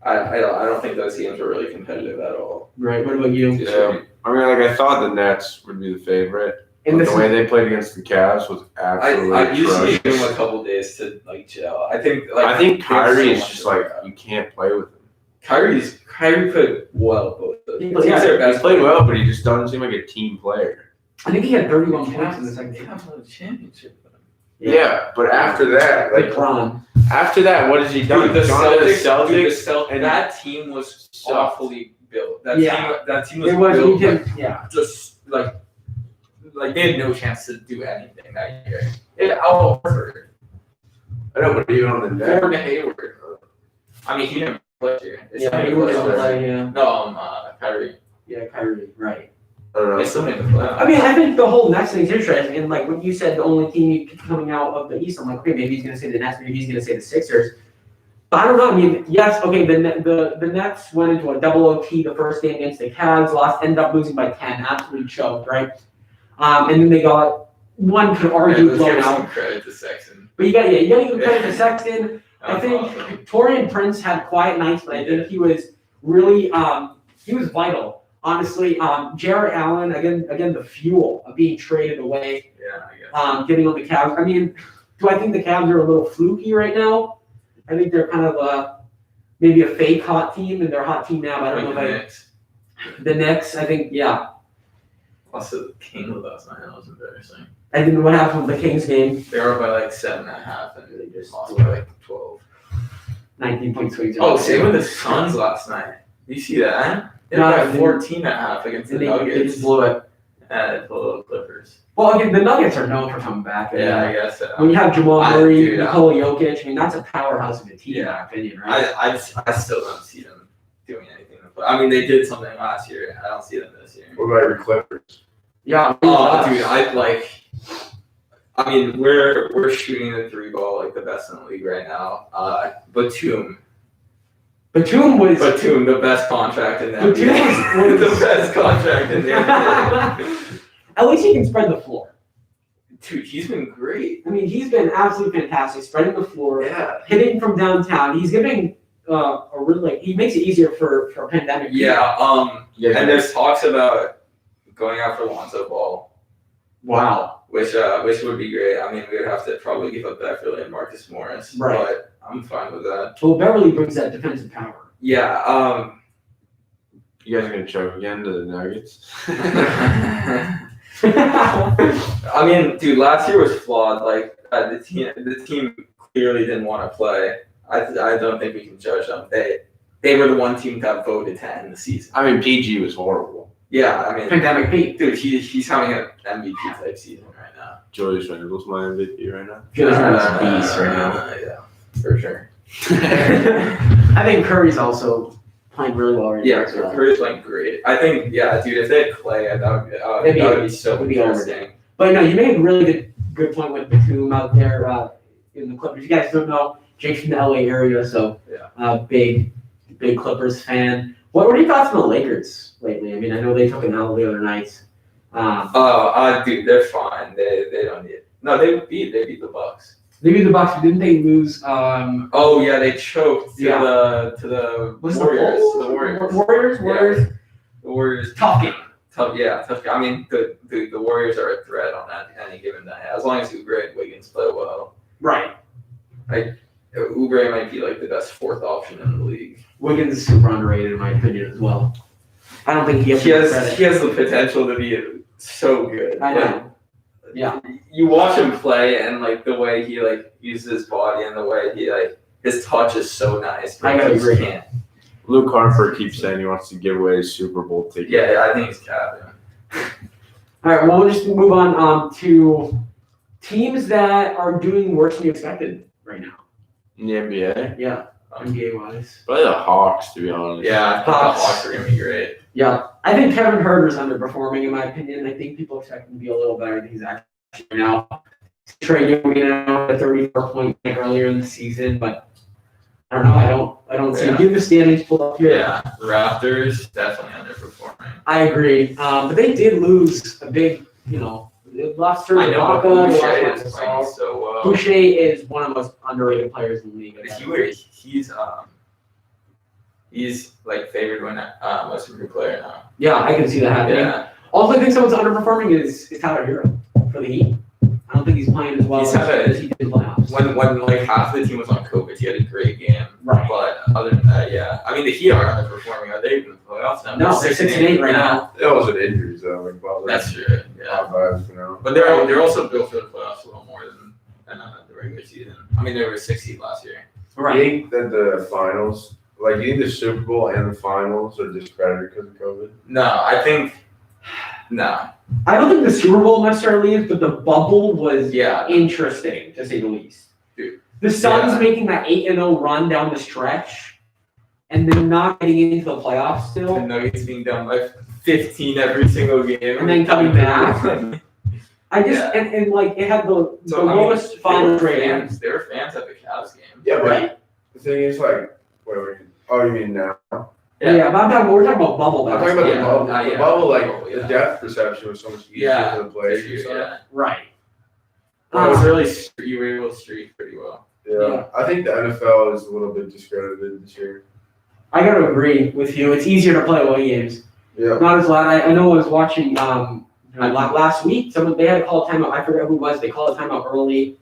I don't think those games were really competitive at all. Right. What about you? Yeah. I mean, like, I thought the Nets would be the favorite. And But the way they played against the Cavs was absolutely I usually give atrocious. them a couple days to like chill. I think Kyrie is so just much like, to work out. you can't play with him. Kyrie played well both those. He He's played- yeah, their He best played player. well, but he just doesn't seem like a team player. I think he had 31 points in the second They game. have no championship. Yeah, but after that, like, LeBron. after that, what has he done? Dude, the Gone to Celtics, and that team was sucked. awfully built. That team was It was, built you like, can, yeah. just like they had no chance to do anything that year. Al Horford, I know, but even on the net. Gordon Hayward. I mean, he didn't play here. They still Yeah, made he the was playoffs. yeah. No, Kyrie. Yeah, Kyrie, right. I don't know. They still made the playoffs. I mean, I think the whole Nets thing's interesting. And like when you said the only team coming out of the East, I'm like, okay, maybe he's going to say the Nets, maybe he's going to say the Sixers. But I don't know. I mean, yes, okay, the Nets went into a double OT the first game against the Cavs, ended up losing by 10, absolutely choked, right? And then they got, one could argue, let's blown give some out. credit to Sexton. But you got to give credit to Sexton. I That was think awesome. Torian Prince had quiet nights, but I think he was really he was vital. Honestly, Jarrett Allen again the fuel of being traded away, Yeah, I guess. getting on the Cavs. I mean, do I think the Cavs are a little fluky right now? I think they're kind of maybe a fake hot team, and they're a hot team now. But I don't know Like the if Knicks. the Knicks. I think Also, the Kings last night. That was embarrassing. I didn't know what happened with the Kings game. They were by like 7.5, and they just lost by like 12. 19-point swings. Oh, same with the Suns last night. You see that? They were No, by they- 14.5 against the They Nuggets. just blew it. And the little Clippers. Well, again, the Nuggets are known for coming back. Yeah, I guess. When you have Jamal I- Murray, dude, Nikola Jokic, I mean, that's a powerhouse of a team, in Yeah. my opinion, right? I still don't see them doing anything. I mean, they did something last year. I don't see them this year. What about your Clippers? Yeah. Oh, dude, I mean, we're shooting the 3 ball like the best in the league right now. Batum, the best contract in the Batum NBA. was- the best contract in the NBA. At least he can spread the floor. Dude, he's been great. I mean, he's been absolutely fantastic, spreading the floor, Yeah. hitting from downtown. He's giving a really he makes it easier for a pandemic. Yeah. Yeah, And there's talks about going out for Lonzo Ball, Wow. which would be great. I mean, we would have to probably give up Beverly and Marcus Morris, Right. but I'm fine with that. Well, Beverly brings that defensive power. Yeah. You guys are gonna choke again to the Nuggets? I mean, dude, last year was flawed. Like the team clearly didn't want to play. I don't think we can judge them. They were the one team that voted to end the season. I mean, PG was horrible. Yeah, I mean, Pandemic Pete. dude, he's having an MVP type season right now. Julius Randle's my MVP right now. Julius Randle's a beast right now. Yeah, for sure. I think Curry's also playing really well right Yeah, now as well. Curry's playing great. I think, yeah, dude, if they had Clay, that would be so it'd be interesting. But no, you made a really good point with Batum out there in the Clippers. You guys don't know, Jake's from the LA area, so big Clippers fan. What were your thoughts on the Lakers lately? I mean, I know they took an L the other night. Dude, they're fine. They don't need. No, they beat the Bucks. They beat the Bucks, but didn't they lose? Oh yeah, they choked to the Was Warriors. the The Warriors. Warriors. The Warriors. Tough game. Tough. I mean, the Warriors are a threat on that any given night. As long as you Greg Wiggins play well. Right. Oubre might be like the best fourth option in the league. Wiggins is super underrated in my opinion as well. I don't think he gets He enough has credit. the potential to be so good. I know. Yeah. You watch him play and like the way he like uses his body and the way he like his touch is so nice. I gotta You just agree. can't. Luke Hartford keeps saying he wants to give away his Super Bowl ticket. Yeah, I think he's capping. All right, well, we'll just move on to teams that are doing worse than you expected right now. In the NBA? Yeah, NBA wise. Probably the Hawks, to be honest. Yeah, I think the Hawks. Hawks are gonna be great. Yeah, I think Kevin Herter's underperforming in my opinion. I think people expect him to be a little better than he's actually right now. Trey Young, a 34-point night earlier in the season, but I don't know. I don't see. Yeah. Give the standings pulled up here. Yeah, Raptors definitely underperforming. I agree, but they did lose a big. They lost Serge I know, Ibaka, but they Boucher lost is Marc playing Gasol. so well. Boucher is one of the most underrated players in the league. He's like favored win most improved player now. Yeah, I can see that happening. Yeah, Also, I think someone's underperforming is Tyler Hero for the Heat. I don't think he's playing as well He's had as he did in playoffs. when like half the team was on COVID, he had a great game. Right. But other than that, yeah. I mean, the Heat are underperforming. Are they even in the playoffs now? No, they're 6-8 right now. That wasn't injuries, though. Like, Butler. That's true. Yeah. Top vibes, you know. But they're also built for the playoffs a little more than the regular season. I mean, they were 6 seed last year. Do you think that the finals, like, you think the Super Bowl and the finals are discredited because of COVID? No, I think no. I don't think the Super Bowl necessarily is, but the bubble was Yeah. interesting, to say the least. Dude. The Suns Yeah. making that 8-0 run down the stretch, and then not getting into the playoffs The still. Nuggets being down by 15 every single game. And then coming back. I just Yeah. and like it had the So, I mean, lowest final rating. They were fans at the Cavs game. Yeah, but Right. the thing is, like, wait, oh, you mean now? Yeah, but we're talking about bubble. I'm talking about Yeah. the bubble. Yeah. The bubble, like, Bubble, yeah. the depth perception was so much easier Yeah. for the players. and This stuff. year, yeah. Right. It was really you were able to streak pretty well. Yeah. I think the NFL is a little bit discredited this year. I gotta agree with you. It's easier to play away games. Yeah. Not as loud. I know I was watching last week. They had to call a timeout. I forget who it was. They called a timeout early.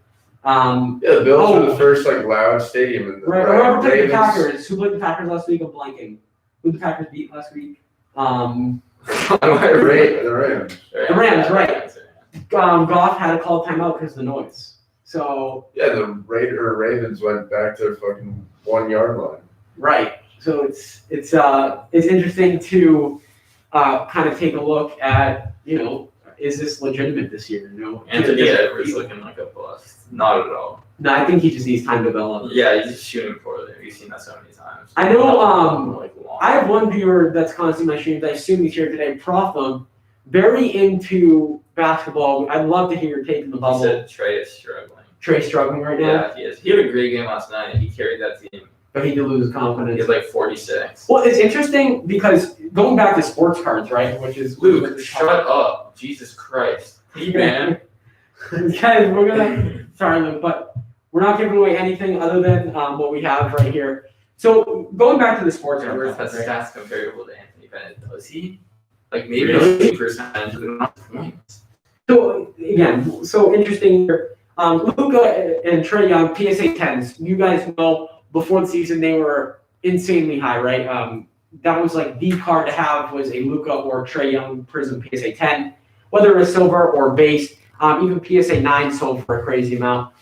Yeah, the Bills Oh. were the first, like, loud stadium in the Right. Whoever played the Ravens- Packers. Who played the Packers last week? I'm blanking. Who the Packers beat last week? The Rams. The Rams, right. Goff had to call a timeout because of the noise. So Yeah, the Ravens went back to fucking 1 yard line. right. So it's interesting to kind of take a look at is this legitimate this year? Anthony Edwards looking like a bust. Not at all. No, I think he just needs time to develop. Yeah, he's just shooting poorly. We've seen that so many times. I know, Like, long. I have one viewer that's constantly my streams. I assume he's here today. Protham, very into basketball. I'd love to hear your take on the He bubble. said Trey is struggling. Trey's struggling right now, Yeah, he is. He had a great game last night. He carried that team. but he did lose his He confidence. had like 46. Well, it's interesting because going back to sports cards, right? Which is Luke, shut up. Jesus Christ. Hey, man. Guys, we're gonna. Sorry, Luke, but we're not giving away anything other than what we have right here. So going back to the sports Edwards cards, has right? stats comparable to Anthony Bennett. Does he? Like maybe Really? 50% of the points. So again, so interesting here. Luka and Trey Young, PSA 10s. You guys know before the season they were insanely high, right? That was like the card to have was a Luka or Trey Young Prism PSA 10, whether it was silver or base. Even PSA 9 sold for a crazy amount.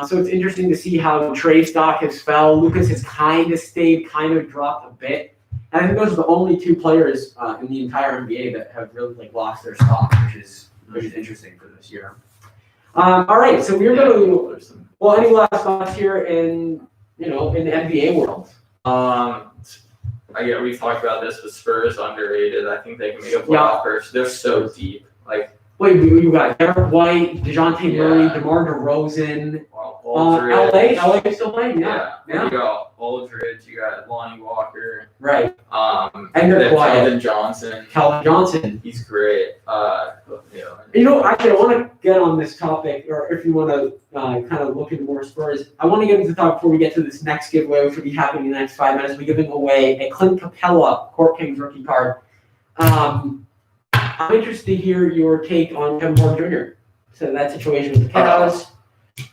So it's interesting to see how Trey's stock has fell. Lucas has kind of stayed, kind of dropped a bit. And I think those are the only two players in the entire NBA that have really lost their stock, which is interesting for this year. All right, so we're going to. Well, any last thoughts here in the NBA world? We've talked about this with Spurs underrated. I think they can make a playoff first. They're so deep. Wait, you got Derek White, DeJounte Murray, Yeah. DeMar DeRozan. Aldridge. LA is still playing. Yeah. You got Aldridge. You got Lonnie Walker. Right. And And they're quiet. Calvin Johnson. Calvin Johnson. He's great. Actually, I want to get on this topic, or if you want to kind of look into more Spurs, I want to get into the topic before we get to this next giveaway, which will be happening in the next 5 minutes. We're giving away a Clint Capella Court Kings rookie card. I'm interested to hear your take on Kevin Porter Jr. So that situation with the Cavs.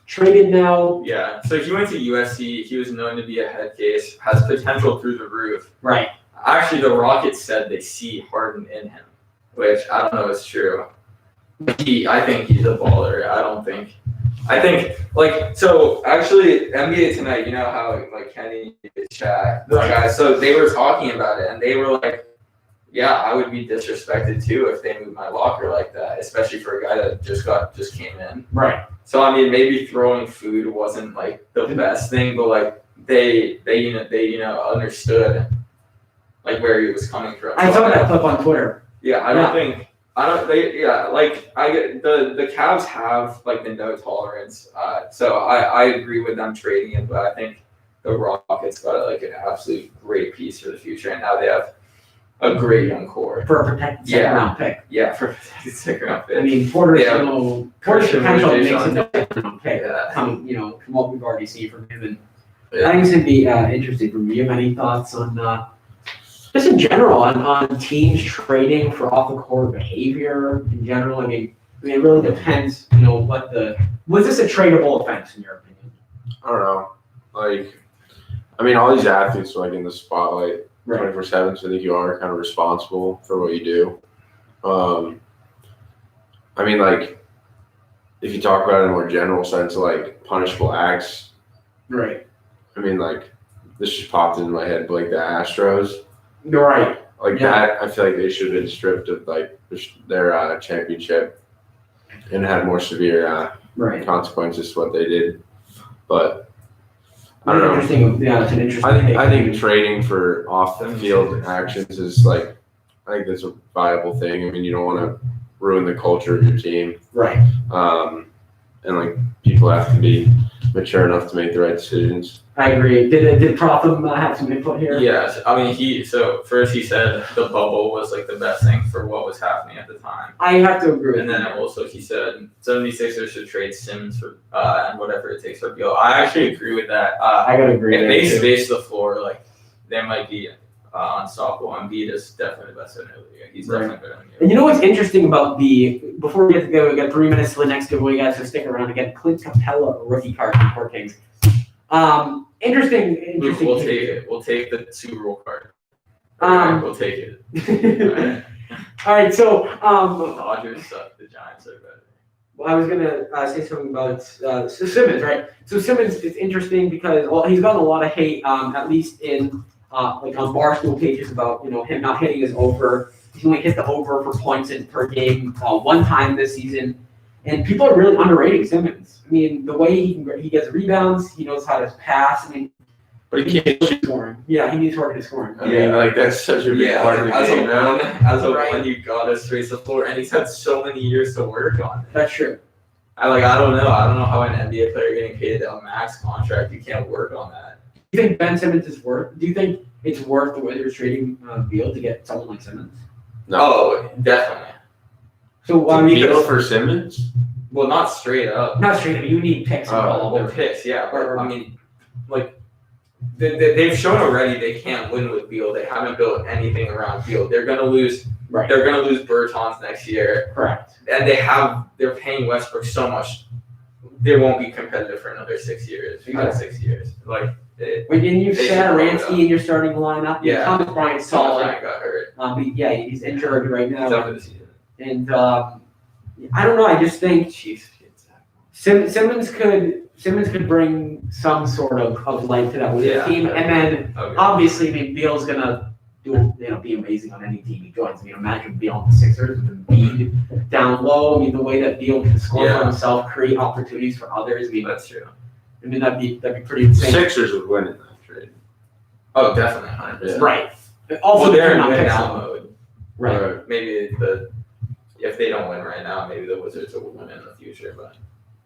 traded now. Yeah. So he went to USC. He was known to be a head case. Has potential through the roof. Right. Actually, the Rockets said they see Harden in him, which I don't know is true. I think he's a baller. I think so. Actually, NBA Tonight. You know how like Kenny, Shaq, those guys. So they were talking about it, and they were like, "Yeah, I would be disrespected too if they moved my locker like that, especially for a guy that just came in." Right. So I mean, maybe throwing food wasn't like the best thing, but like they understood like where he was coming from. I saw that clip on Twitter. Yeah, I get the Cavs have like the no tolerance. So I agree with them trading him, but I think the Rockets got like an absolute great piece for the future, and now they have a great young core. For a protected second round pick. Yeah, for a protected second round pick. I mean, Porter's Christian potential makes Wood, it a second round pick. Yeah. From what we've already seen from him, and Yeah. I think it's gonna be interesting for me. You have any thoughts on just in general on teams trading for off the court behavior in general? I mean, it really depends. Was this a tradable offense in your opinion? I don't know. Like, I mean, all these athletes are like in the spotlight 24/7, so I think you are kind of responsible for what you do. I mean, like, if you talk about it in a more general sense, like punishable acts. Right. I mean, like, this just popped into my head, but like the Astros. You're right. Like Yeah. that, I feel like they should have been stripped of like their championship and had more severe Right. consequences to what they did. But I don't know. Interesting. Yeah, it's an interesting. I think trading for off the field actions is like, I think that's a viable thing. I mean, you don't want to ruin the culture of your team. Right. And like people have to be mature enough to make the right decisions. I agree. Did Protham have some input here? Yes, I mean first he said the bubble was like the best thing for what was happening at the time. I have to agree. And then also he said 76ers should trade Simmons for and whatever it takes for Beal. I actually agree with that. I gotta agree. If they space the floor, like they might be unstoppable. Embiid is definitely the best in the league. He's definitely better than And you know what's interesting about before we get to go, we got 3 minutes to the next giveaway, guys, so stick around again. Clint Capella, a rookie card from Court Kings. Interesting. We'll take it. We'll take the 2 rule card. We'll take it. All right, so The Dodgers suck. The Giants are better. I was gonna say something about Simmons, right? So Simmons is interesting because he's gotten a lot of hate, at least in like on Barstool pages about him not hitting his over. He only hit the over for points per game one time this season, and people are really underrating Simmons. I mean, the way he gets rebounds, he knows how to pass. I mean, But he can't shoot. scoring. Yeah, he needs targeted scoring. I mean, like that's such a big part of the as game now. one, you gotta space the floor, and he's had so many years to work on it. That's true. I don't know how an NBA player getting paid a max contract, you can't work on that. Do you think Ben Simmons is worth? Do you think it's worth the way they're trading Beal to get someone like Simmons? No. Oh, definitely. So I mean, Beal for Simmons? Well, not straight up. not straight up. You need picks and all Well, over. picks, yeah. But I mean, like they've shown already they can't win with Beal. They haven't built anything around Beal. They're gonna lose. Right. They're gonna lose Bertans next year, Correct. and they're paying Westbrook so much. They won't be competitive for another 6 years. 5 to 6 years. Like. When you They said should blow it Aransky in your starting lineup, Yeah. Thomas Bryant's solid. Solid got hurt. But yeah, he's injured right He's now, out for the season. and I don't know. I just think Chiefs. Simmons could bring some sort of life to that Wizards team, and then Okay. obviously, I mean, Beal's gonna be amazing on any team he joins. I mean, imagine Beal on the Sixers with Embiid down low. I mean, the way that Beal can score for himself, create opportunities for others. I mean, That's true. that'd be pretty insane. Sixers would win in that trade. Oh, definitely. 100%. Right. Also, Well, they're in depending on win picks. now mode. Right. Maybe if they don't win right now, maybe the Wizards will win in the future. But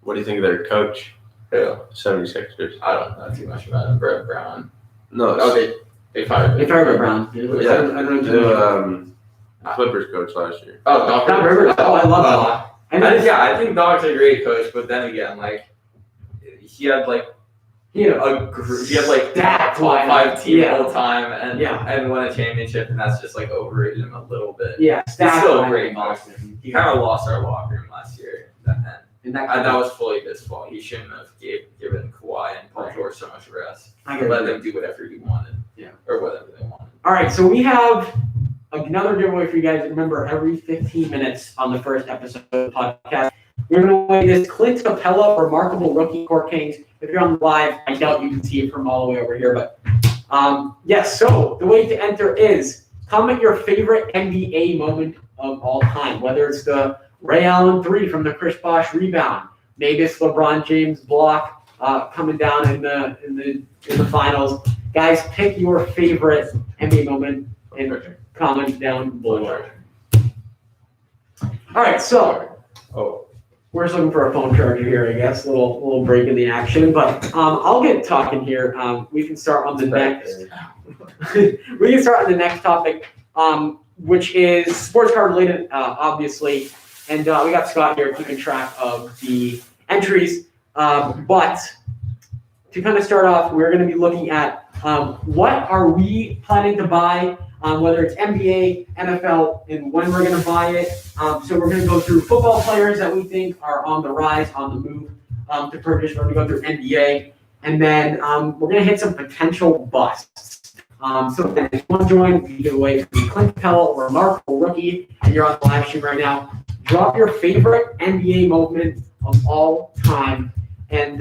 What do you think of their coach? who? 76ers. I don't know too much about him. Brett Brown. No, Oh, they fired. They fired Brett Brown. yeah, I don't know. the Clippers coach last year. Oh, Doc Doc Rivers. Rivers. Oh, I love Doc. I think Doc's a great coach, but then again, like he had like He had like Stacked top 5 team yeah. all time and Yeah. and won a championship, and that's just like overrated him a little bit. Yeah, He's still a lineup great in coach. Boston. He kind of lost our locker room last year. And that that was fully his fault. He shouldn't have given Kawhi and Paul George so much rest. I Let them do whatever he wanted. Yeah. Or whatever they wanted. All right, so we have another giveaway for you guys. Remember, every 15 minutes on the first episode of the podcast, we're going to play this Clint Capella Remarkable Rookie Court Kings. If you're on the live, I doubt you can see it from all the way over here. But yes, so the way to enter is comment your favorite NBA moment of all time, whether it's the Ray Allen 3 from the Chris Bosh rebound, maybe it's LeBron James block coming down in the finals. Guys, pick your favorite NBA moment and comment down below. All right, so we're just looking for a phone charger here, I guess. A little break in the action, but I'll get talking here. We can start on the next. We can start on the next topic, which is sports card related, obviously. And we got Scott here keeping track of the entries. But to kind of start off, we're going to be looking at what are we planning to buy, whether it's NBA, NFL, and when we're going to buy it. So we're going to go through football players that we think are on the rise, on the move to purchase. We're going to go through NBA, and then we're going to hit some potential busts. So if you want to join, you give away the Clint Capella Remarkable Rookie, and you're on the live stream right now. Drop your favorite NBA moment of all time, and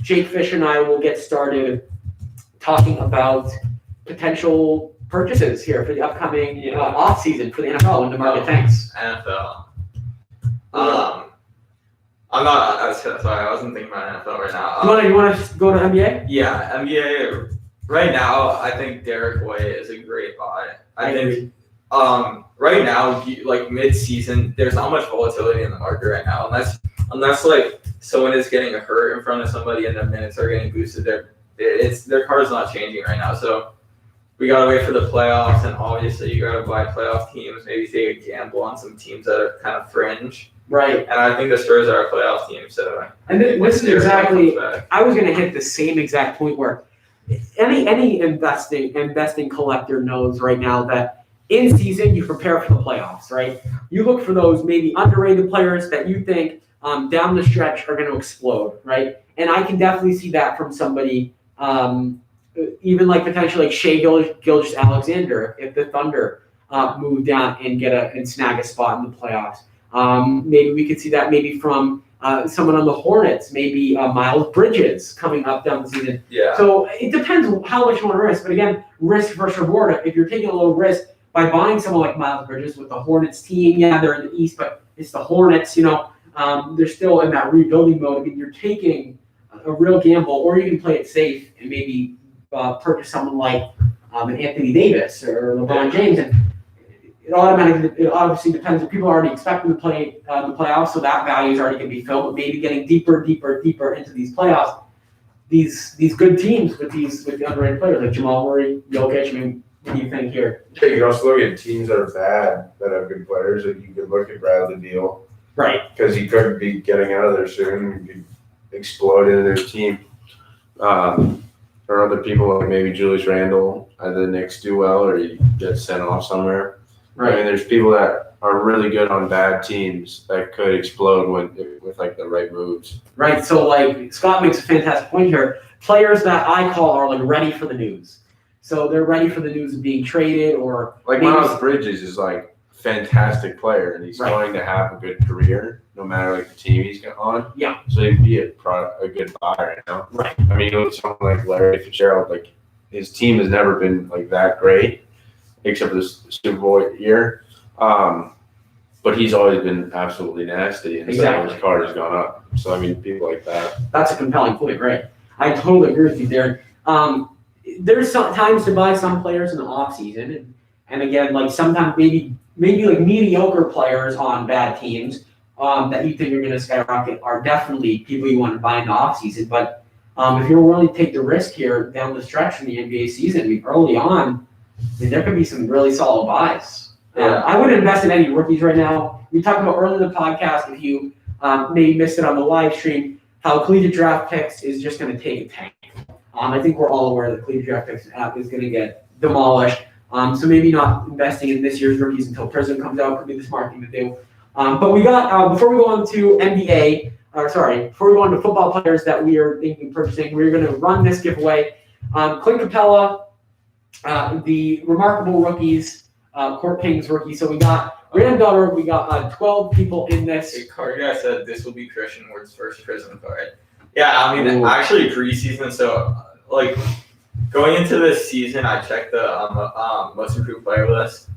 Jake Fish and I will get started talking about potential purchases here for the upcoming off season for the NFL when the market tanks. NFL. I'm not. Sorry, I wasn't thinking about NFL right now. You want to go to NBA? Yeah, NBA. Right now, I think Derek White is a great buy. I think right now, like mid-season, there's not much volatility in the market right now, unless like someone is getting hurt in front of somebody and their minutes are getting boosted. Their card's not changing right now, so we gotta wait for the playoffs, and obviously you gotta buy playoff teams. Maybe take a gamble on some teams that are kind of fringe. Right. And I think the Spurs are a playoff team, so. And this is exactly. I was gonna hit the same exact point where any investing collector knows right now that in season you prepare for the playoffs, right? You look for those maybe underrated players that you think down the stretch are going to explode, right? And I can definitely see that from somebody, even like potentially like Shai Gilgeous-Alexander, if the Thunder move down and snag a spot in the playoffs. Maybe we could see that maybe from someone on the Hornets, maybe Miles Bridges coming up down the season. Yeah. So it depends how much you want to risk. But again, risk versus reward. If you're taking a little risk by buying someone like Miles Bridges with the Hornets team, yeah, they're in the East, but it's the Hornets, they're still in that rebuilding mode. I mean, you're taking a real gamble, or you can play it safe and maybe purchase someone like an Anthony Davis or LeBron James. And it obviously depends if people are already expecting to play the playoffs, so that value is already going to be filled. But maybe getting deeper into these playoffs, these good teams with the underrated players like Jamal Murray, Jokic. I mean, what do you think here? Yeah, you can also look at teams that are bad that have good players. Like you could look at Bradley Beal, right? Because he could be getting out of there soon. He could explode into their team. Or other people like maybe Julius Randle, either the Knicks do well or he gets sent off somewhere. Right. I mean, there's people that are really good on bad teams that could explode with like the right moves. Right. So like Scott makes a fantastic point here. Players that I call are like ready for the news. So they're ready for the news of being traded or like Miles Bridges is like a fantastic player and he's going to have a good career no matter like the team he's on. Yeah. So he'd be a good buy right now. Right. I mean, you look at someone like Larry Fitzgerald, like his team has never been like that great, except for this Super Bowl year. But he's always been absolutely nasty, and so his card has gone up. So I mean, people like that. That's a compelling point, right? I totally agree with you, Darren. There's some times to buy some players in the off season, and again, like sometimes maybe like mediocre players on bad teams that you think are going to skyrocket are definitely people you want to buy in the off season. But if you're willing to take the risk here down the stretch in the NBA season, I mean, early on, I mean, there could be some really solid buys. I wouldn't invest in any rookies right now. We talked about earlier in the podcast, if you maybe missed it on the live stream, how collegiate draft picks is just going to take a tank. I think we're all aware that collegiate draft picks is going to get demolished. So maybe not investing in this year's rookies until Prism comes out could be the smart thing to do. But we got before we go on to before we go on to football players that we are thinking of purchasing, we're going to run this giveaway. Clint Capella, the remarkable rookies, Court Kings rookie. So we got random daughter. We got 12 people in this. The card guy said this will be Christian Ward's first prison card. Yeah, I mean, Ooh. actually preseason. So, like, going into this season, I checked the most improved player list.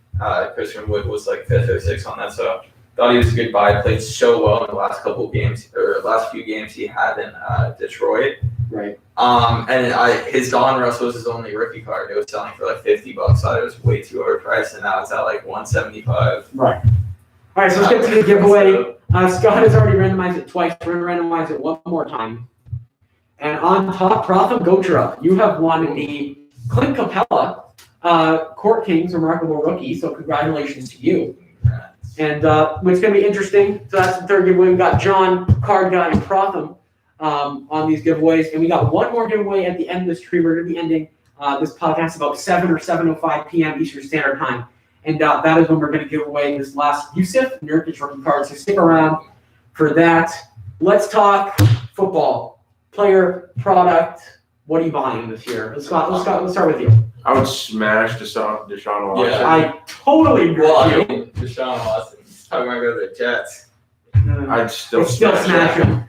Christian Wood was like 5th or 6th on that, so thought he was a good buy. Played so well in the last few games he had in Detroit. Right. And his Don Russell was his only rookie card. It was selling for like $50. I thought it was way too overpriced, and now it's at like $175. Right. All right, so let's get to the giveaway. Scott has already randomized it twice. We're going to randomize it one more time. And on top, Pratham Gotra, you have won the Clint Capella Court Kings remarkable rookie. So congratulations to you. And what's going to be interesting, so that's the third giveaway. We got John, Card Guy, and Pratham on these giveaways. And we got one more giveaway at the end of this tree. We're going to be ending this podcast about 7 or 7:05 p.m. Eastern Standard Time. And that is when we're going to give away this last Yusuf Nurkic rookie card. So stick around for that. Let's talk football. Player, product. What are you buying this year? Let's start with you. I would smash Deshaun Watson. Yeah. I totally agree Well, with I you. mean, Deshaun Watson. He's talking about go to the Jets. I'd still It's still smash him.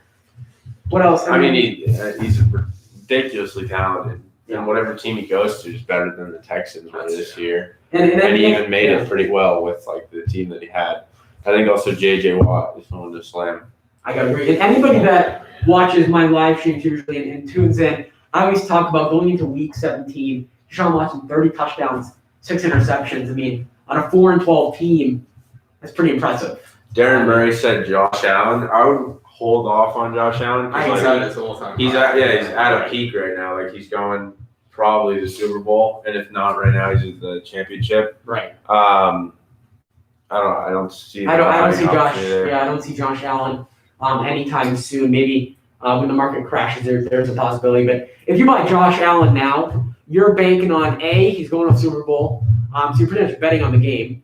What else? I mean, he's ridiculously talented. Yeah. And whatever team he goes to is better than the Texans were this year. and And he even made it pretty well with like the team that he had. I think also J.J. Watt is someone to slam. I gotta agree. And anybody that watches my live streams usually and tunes in, I always talk about going into week 17, Deshaun Watson, 30 touchdowns, 6 interceptions. I mean, on a 4-12 team, that's pretty impressive. Darren Murray said Josh Allen. I would hold off on Josh Allen. 'Cause, I He's like, had his whole time. he's at a peak right now. Like he's going probably the Super Bowl, and if not right now, he's at the championship. Right. I don't see. I don't see Josh. There. Yeah, I don't see Josh Allen anytime soon. Maybe when the market crashes, there's a possibility. But if you buy Josh Allen now, you're banking on he's going to the Super Bowl. So you're pretty much betting on the game,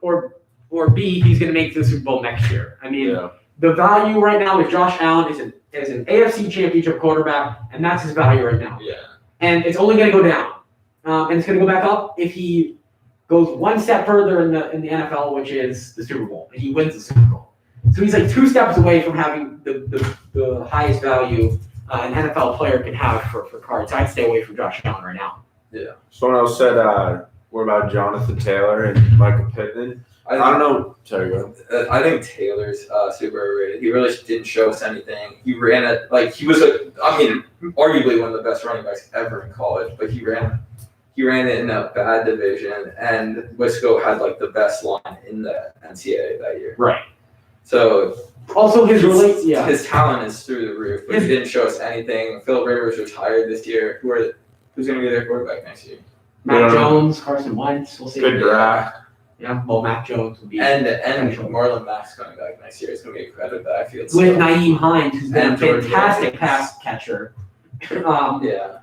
or B, he's going to make the Super Bowl next year. I mean, the value right now with Josh Allen is an AFC Championship quarterback, and that's his value right now. Yeah. And it's only going to go down, and it's going to go back up if he goes one step further in the NFL, which is the Super Bowl, and he wins the Super Bowl. So he's like 2 steps away from having the highest value an NFL player can have for cards. I'd stay away from Josh Allen right now. Yeah. Someone else said, "What about Jonathan Taylor and Michael Pittman?" I don't know. Sorry, go ahead. I think Taylor's super overrated. He really didn't show us anything. He ran it like he was arguably one of the best running backs ever in college, but he ran it in a bad division, and Wisco had like the best line in the NCAA that year. Right. So Also, his talent is through the roof, but he didn't show us anything. Philip Rivers retired this year. Who's going to be their quarterback next year? Mac Jones, Carson Wentz. We'll see. Good draft. Yeah, well, Mac Jones will be. And Marlon Mack's coming back next year. It's going to be a crowded backfield. With Naeem Hines, who's been a And George fantastic Pickens. pass catcher. Yeah.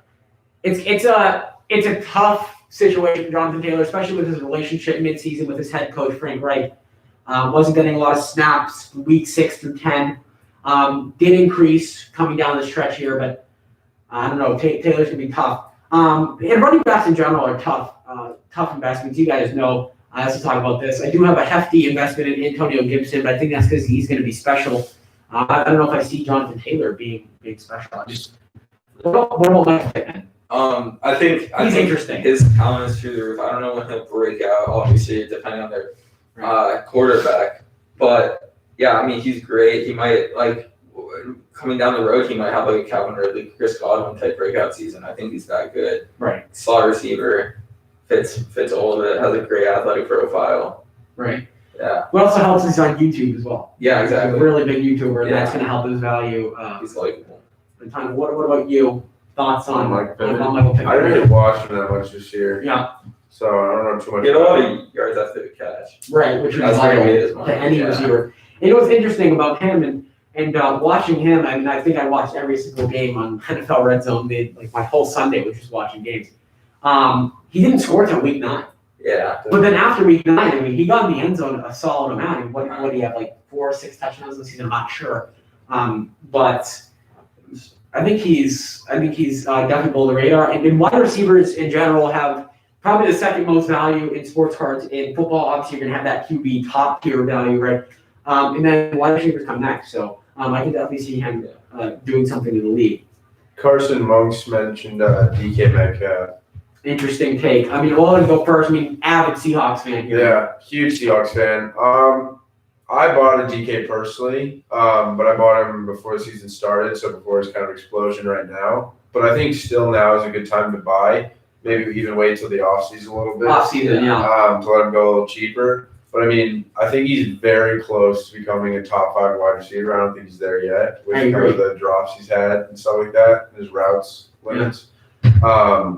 It's a tough situation for Jonathan Taylor, especially with his relationship midseason with his head coach Frank Reich. Wasn't getting a lot of snaps week 6 through 10. Did increase coming down the stretch here, but I don't know. Taylor's gonna be tough. And running backs in general are tough investments. You guys know. I also talk about this. I do have a hefty investment in Antonio Gibson, but I think that's because he's going to be special. I don't know if I see Jonathan Taylor being special. What about Michael Pittman? I think He's interesting. His talent is through the roof. I don't know when he'll break out, obviously, depending on their quarterback. But yeah, I mean, he's great. He might coming down the road. He might have like a Calvin Ridley, Chris Godwin type breakout season. I think he's that good. Right. Slot receiver, fits all of it. Has a great athletic profile. Right. Yeah. What also helps is he's on YouTube as well. Yeah, He's a exactly. really big YouTuber, and Yeah. that's going to help his value. He's likable. What about you? Thoughts on Michael Pittman? Michael Pittman? I didn't really watch him that much this year, Yeah. so I don't know too much. Get a lot about him. of yards after the catch. Right, which is That's how he vital made his to money, any yeah. receiver. And what's interesting about him and watching him, I mean, I think I watched every single game on NFL Red Zone, my whole Sunday was just watching games. He didn't score until week 9. Yeah. But then after week 9, I mean, he got in the end zone a solid amount. What do you have, like 4 or 6 touchdowns this season? I'm not sure. But I think he's definitely below the radar. And then wide receivers in general have probably the second most value in sports cards. In football, obviously, you're going to have that QB top tier value, right? And then wide receivers come next. So I can definitely see him doing something in the league. Carson Monks mentioned DK Metcalf. Interesting take. I mean, well, I'll go first. I mean, avid Seahawks fan here. Yeah, huge Seahawks fan. I bought a DK personally, but I bought him before the season started, so before his kind of explosion right now. But I think still now is a good time to buy. Maybe even wait till the offseason a little bit. Offseason, yeah. To let him go a little cheaper. But I mean, I think he's very close to becoming a top 5 wide receiver. I don't think he's there yet, with kind of the drops he's had and stuff like that, and his routes limits. Yeah.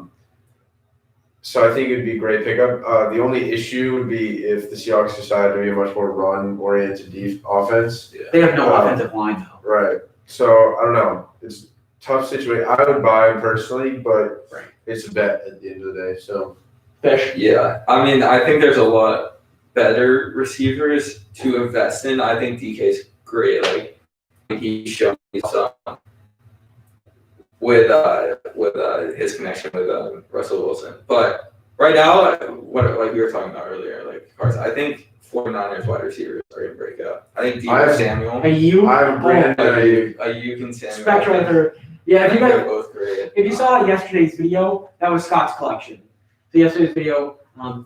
So I think it'd be a great pickup. The only issue would be if the Seahawks decide to be a much more run-oriented offense. Yeah. They have no offensive line, though. Right. So I don't know. It's a tough situation. I would buy him personally, but it's a bet at the end of the day. So Fish. Yeah. I mean, I think there's a lot better receivers to invest in. I think DK's great. Like he's shown some with his connection with Russell Wilson. But right now, what like we were talking about earlier, like Carson, I think 49ers wide receivers are going to break out. I think Deebo Samuel. Ayuk and Samuel. Spectrum. Yeah, they're both great. If you saw yesterday's video, that was Scott's collection. So yesterday's video,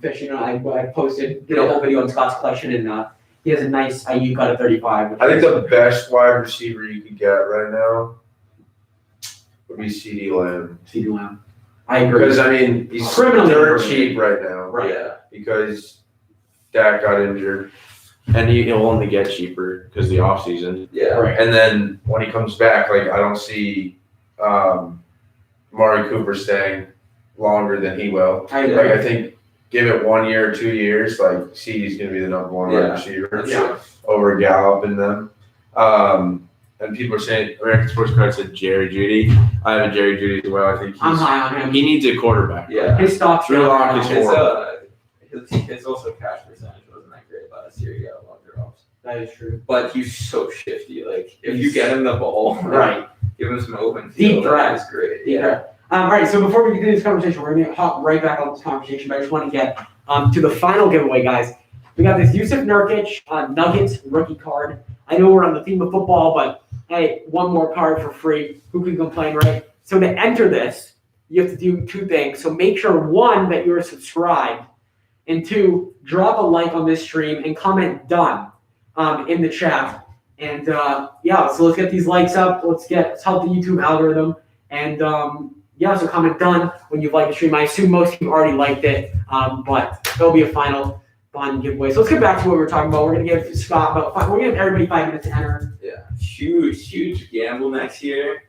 Fish, I did a whole video on Scott's collection, and he has a nice Ayuk out of 35. I think the best wide receiver you could get right now would be CeeDee Lamb. I agree. Because, I mean, he's dirt cheap right now. Right. Yeah. Because Dak got injured. And he'll only get cheaper because of the offseason. Yeah. Right. And then when he comes back, like, I don't see Amari Cooper staying longer than he will. I agree. Like, I think give it 1 year, 2 years, like, CeeDee's going to be the number 1 wide receiver over Gallup and them. And people are saying American Sports Cards said Jerry Jeudy. I have a Jerry Jeudy as well. I think I'm high on him. He needs a quarterback. Yeah. His stock's Drew Lock is his also cash percentage wasn't that great last year. He got a lot of drops. That is true. But he's so shifty. Like if you get him the ball, give him some open Deep field. threat. That's great. Yeah. All right. So before we continue this conversation, we're gonna hop right back on this conversation. But I just want to get to the final giveaway, guys. We got this Yusuf Nurkic Nuggets rookie card. I know we're on the theme of football, but hey, one more card for free. Who can complain, right? So to enter this, you have to do 2 things. So make sure, 1, that you're subscribed, and 2, drop a like on this stream and comment done in the chat. And so let's get these likes up. Let's help the YouTube algorithm. And so comment done when you've liked the stream. I assume most of you already liked it, but there'll be a final fun giveaway. So let's get back to what we were talking about. We're gonna give Scott we're gonna give everybody 5 minutes to enter. Yeah, huge gamble next year.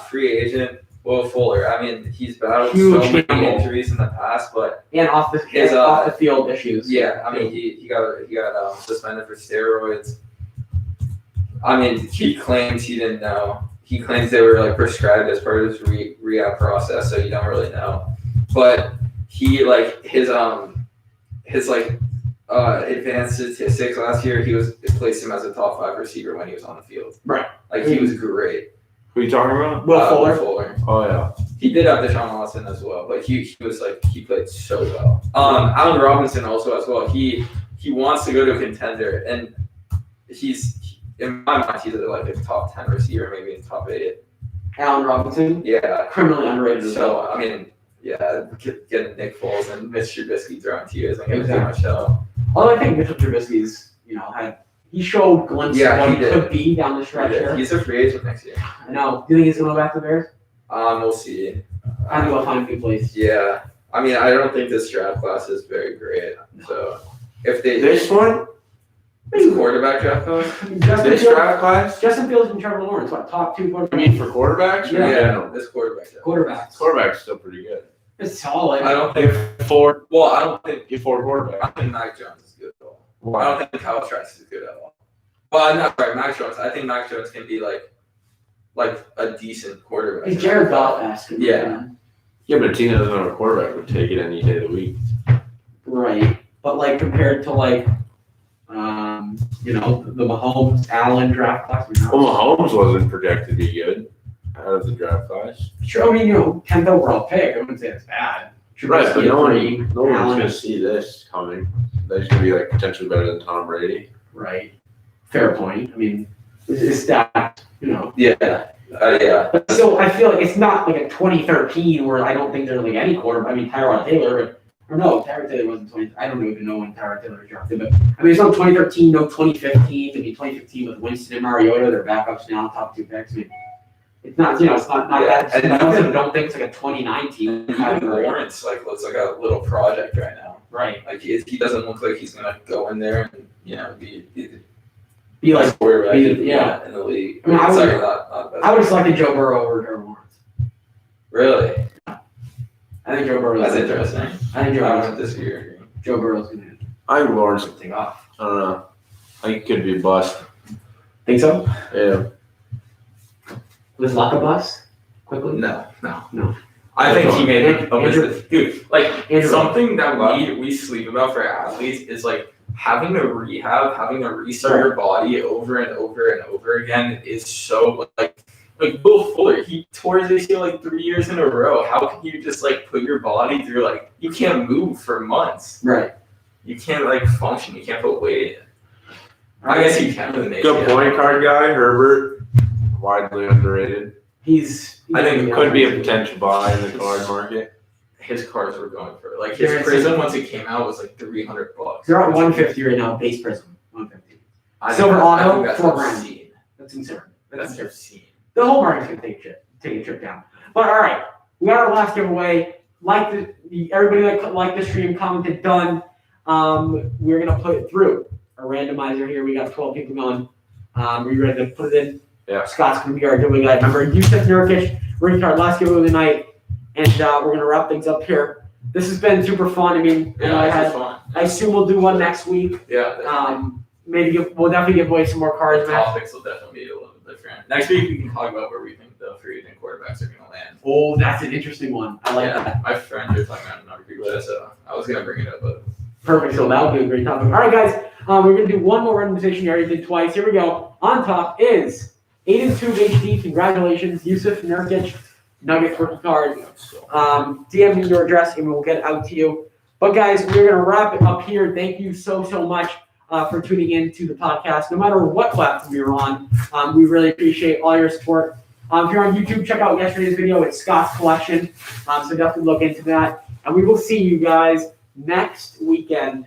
Free agent Will Fuller. I mean, he's battled so many injuries in the past, but and off the field issues. Yeah, I mean, he got suspended for steroids. I mean, he claims he didn't know. He claims they were like prescribed as part of his rehab process, so you don't really know. But he his advanced statistics last year, it placed him as a top 5 receiver when he was on the field. Right. Like he was great. Who are you talking about? Will Fuller. Oh yeah. He did have Deshaun Watson as well, but he played so well. Allen Robinson also as well. He wants to go to a contender, and he's in my mind he's like a top 10 receiver, maybe in top 8. Allen Robinson. Yeah. Criminally underrated. So I mean, getting Nick Foles and Mitch Trubisky thrown to you isn't going to do much help. Although I think Mitchell Trubisky's, he showed glimpses of what he could be down the stretch here. He's a free agent next year. I know. Do you think he's going to go back to the Bears? We'll see. I think he'll find a good place. Yeah. I mean, I don't think this draft class is very great. So if this one, this quarterback draft class, this draft class, Justin Fields and Trevor Lawrence, top 2 quarterbacks. I mean, for quarterbacks, yeah, this quarterback. Quarterback's still pretty good. It's solid. I don't think I don't think you 4 quarterbacks. I think Mac Jones is good at all. Wow. I don't think Kyle Trask is good at all. Well, no, sorry, Mac Jones. I think Mac Jones can be like a decent quarterback. He's Jared Goff-esque. Yeah. Yeah, but a team that doesn't have a quarterback would take it any day of the week. Right. But like compared to like, the Mahomes Allen draft class. Well, Mahomes wasn't projected to be good out of the draft class. Sure, I mean, 10th overall pick. I wouldn't say it's bad. Right, but no Trubisky, one's Allen. gonna see this coming. He's gonna be like potentially better than Tom Brady. Right. Fair point. I mean, it's stacked, Yeah. Yeah. But still, I feel like it's not like a 2013 where I don't think there's like any quarterback. I mean, Tyrod Taylor, Tyrod Taylor wasn't 20. I don't even know when Tyrod Taylor was drafted, but I mean, it's no 2013, no 2015. Maybe 2015 with Winston and Mariota, their backups now, top 2 picks. I mean, it's not, it's not Yeah, that. and I don't think it's like a 2019. Even Lawrence looks like a little project right now. Right. Like he doesn't look like he's gonna go in there and be Be like, quarterback yeah. in the league. I mean, I would- Sorry, not I would have selected Joe Burrow over Trevor Lawrence. really. I think Joe Burrow. That's interesting. I think I don't disagree. Joe Burrow's gonna I think Lawrence, take off. I don't know. I think it could be a bust. Think so? Yeah. Was Luck a bust? Quickly. No. I think he made a Andrew- mistake. Dude, like Andrew- something that we sleep about for athletes is like having to rehab, having to restart your body over and over and over again is so like Will Fuller, he tore his ACL like 3 years in a row. How can you just like put your body through like you can't move for months? Right. You can't like function. You can't put weight in. I guess you can with an ACL. Good point guard guy, Herbert. Widely underrated. He's I think it could be a potential buy in the card market. His cars were going for like They're his prism once it came out was like $300. They're at 150 right now, base prism. 150. I Silver think auto, that's $4 grand. obscene. That's insane. That's obscene. The whole market's gonna take a trip down. But all right, we got our last giveaway. Everybody that liked the stream, commented, done. We're gonna put it through a randomizer here. We got 12 people going. Are you ready to put it in? Yeah. Scott's gonna be our giveaway guy. Remember, Yusuf Nurkic, rookie card, last giveaway of the night, and we're gonna wrap things up here. This has been super fun. I mean, Fun. I assume we'll do one next week. Yeah. We'll definitely give away some more cards, man. Topics will definitely be a little different. Next week we can talk about where we think the free agent quarterbacks are going to land. Oh, that's an interesting one. I like that. My friends are talking about another group chat, so I was going to bring it up, but Perfect. So that'll be a great topic. All right, guys. We're gonna do one more randomization. You already did twice. Here we go. On top is 8-2 HD. Congratulations, Yusuf Nurkic, Nuggets rookie card. DM me your address and we'll get it out to you. But guys, we're gonna wrap it up here. Thank you so much for tuning in to the podcast. No matter what platform you're on, we really appreciate all your support. If you're on YouTube, check out yesterday's video. It's Scott's Collection. So definitely look into that. And we will see you guys next weekend,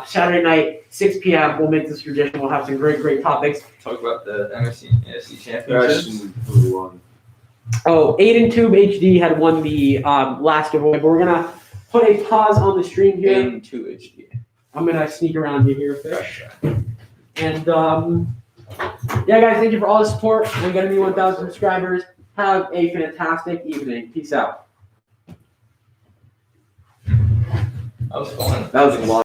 Saturday night, 6 p.m. We'll make this tradition. We'll have some great topics. talk about the NFC championships. Oh, 8-2 HD had won the last giveaway, but we're gonna put a pause on the stream here. In 2 HD. I'm gonna sneak around you here, Fish. And yeah, guys, thank you for all the support. We're gonna be 1,000 subscribers. Have a fantastic evening. Peace out. That was fun. That was a lot.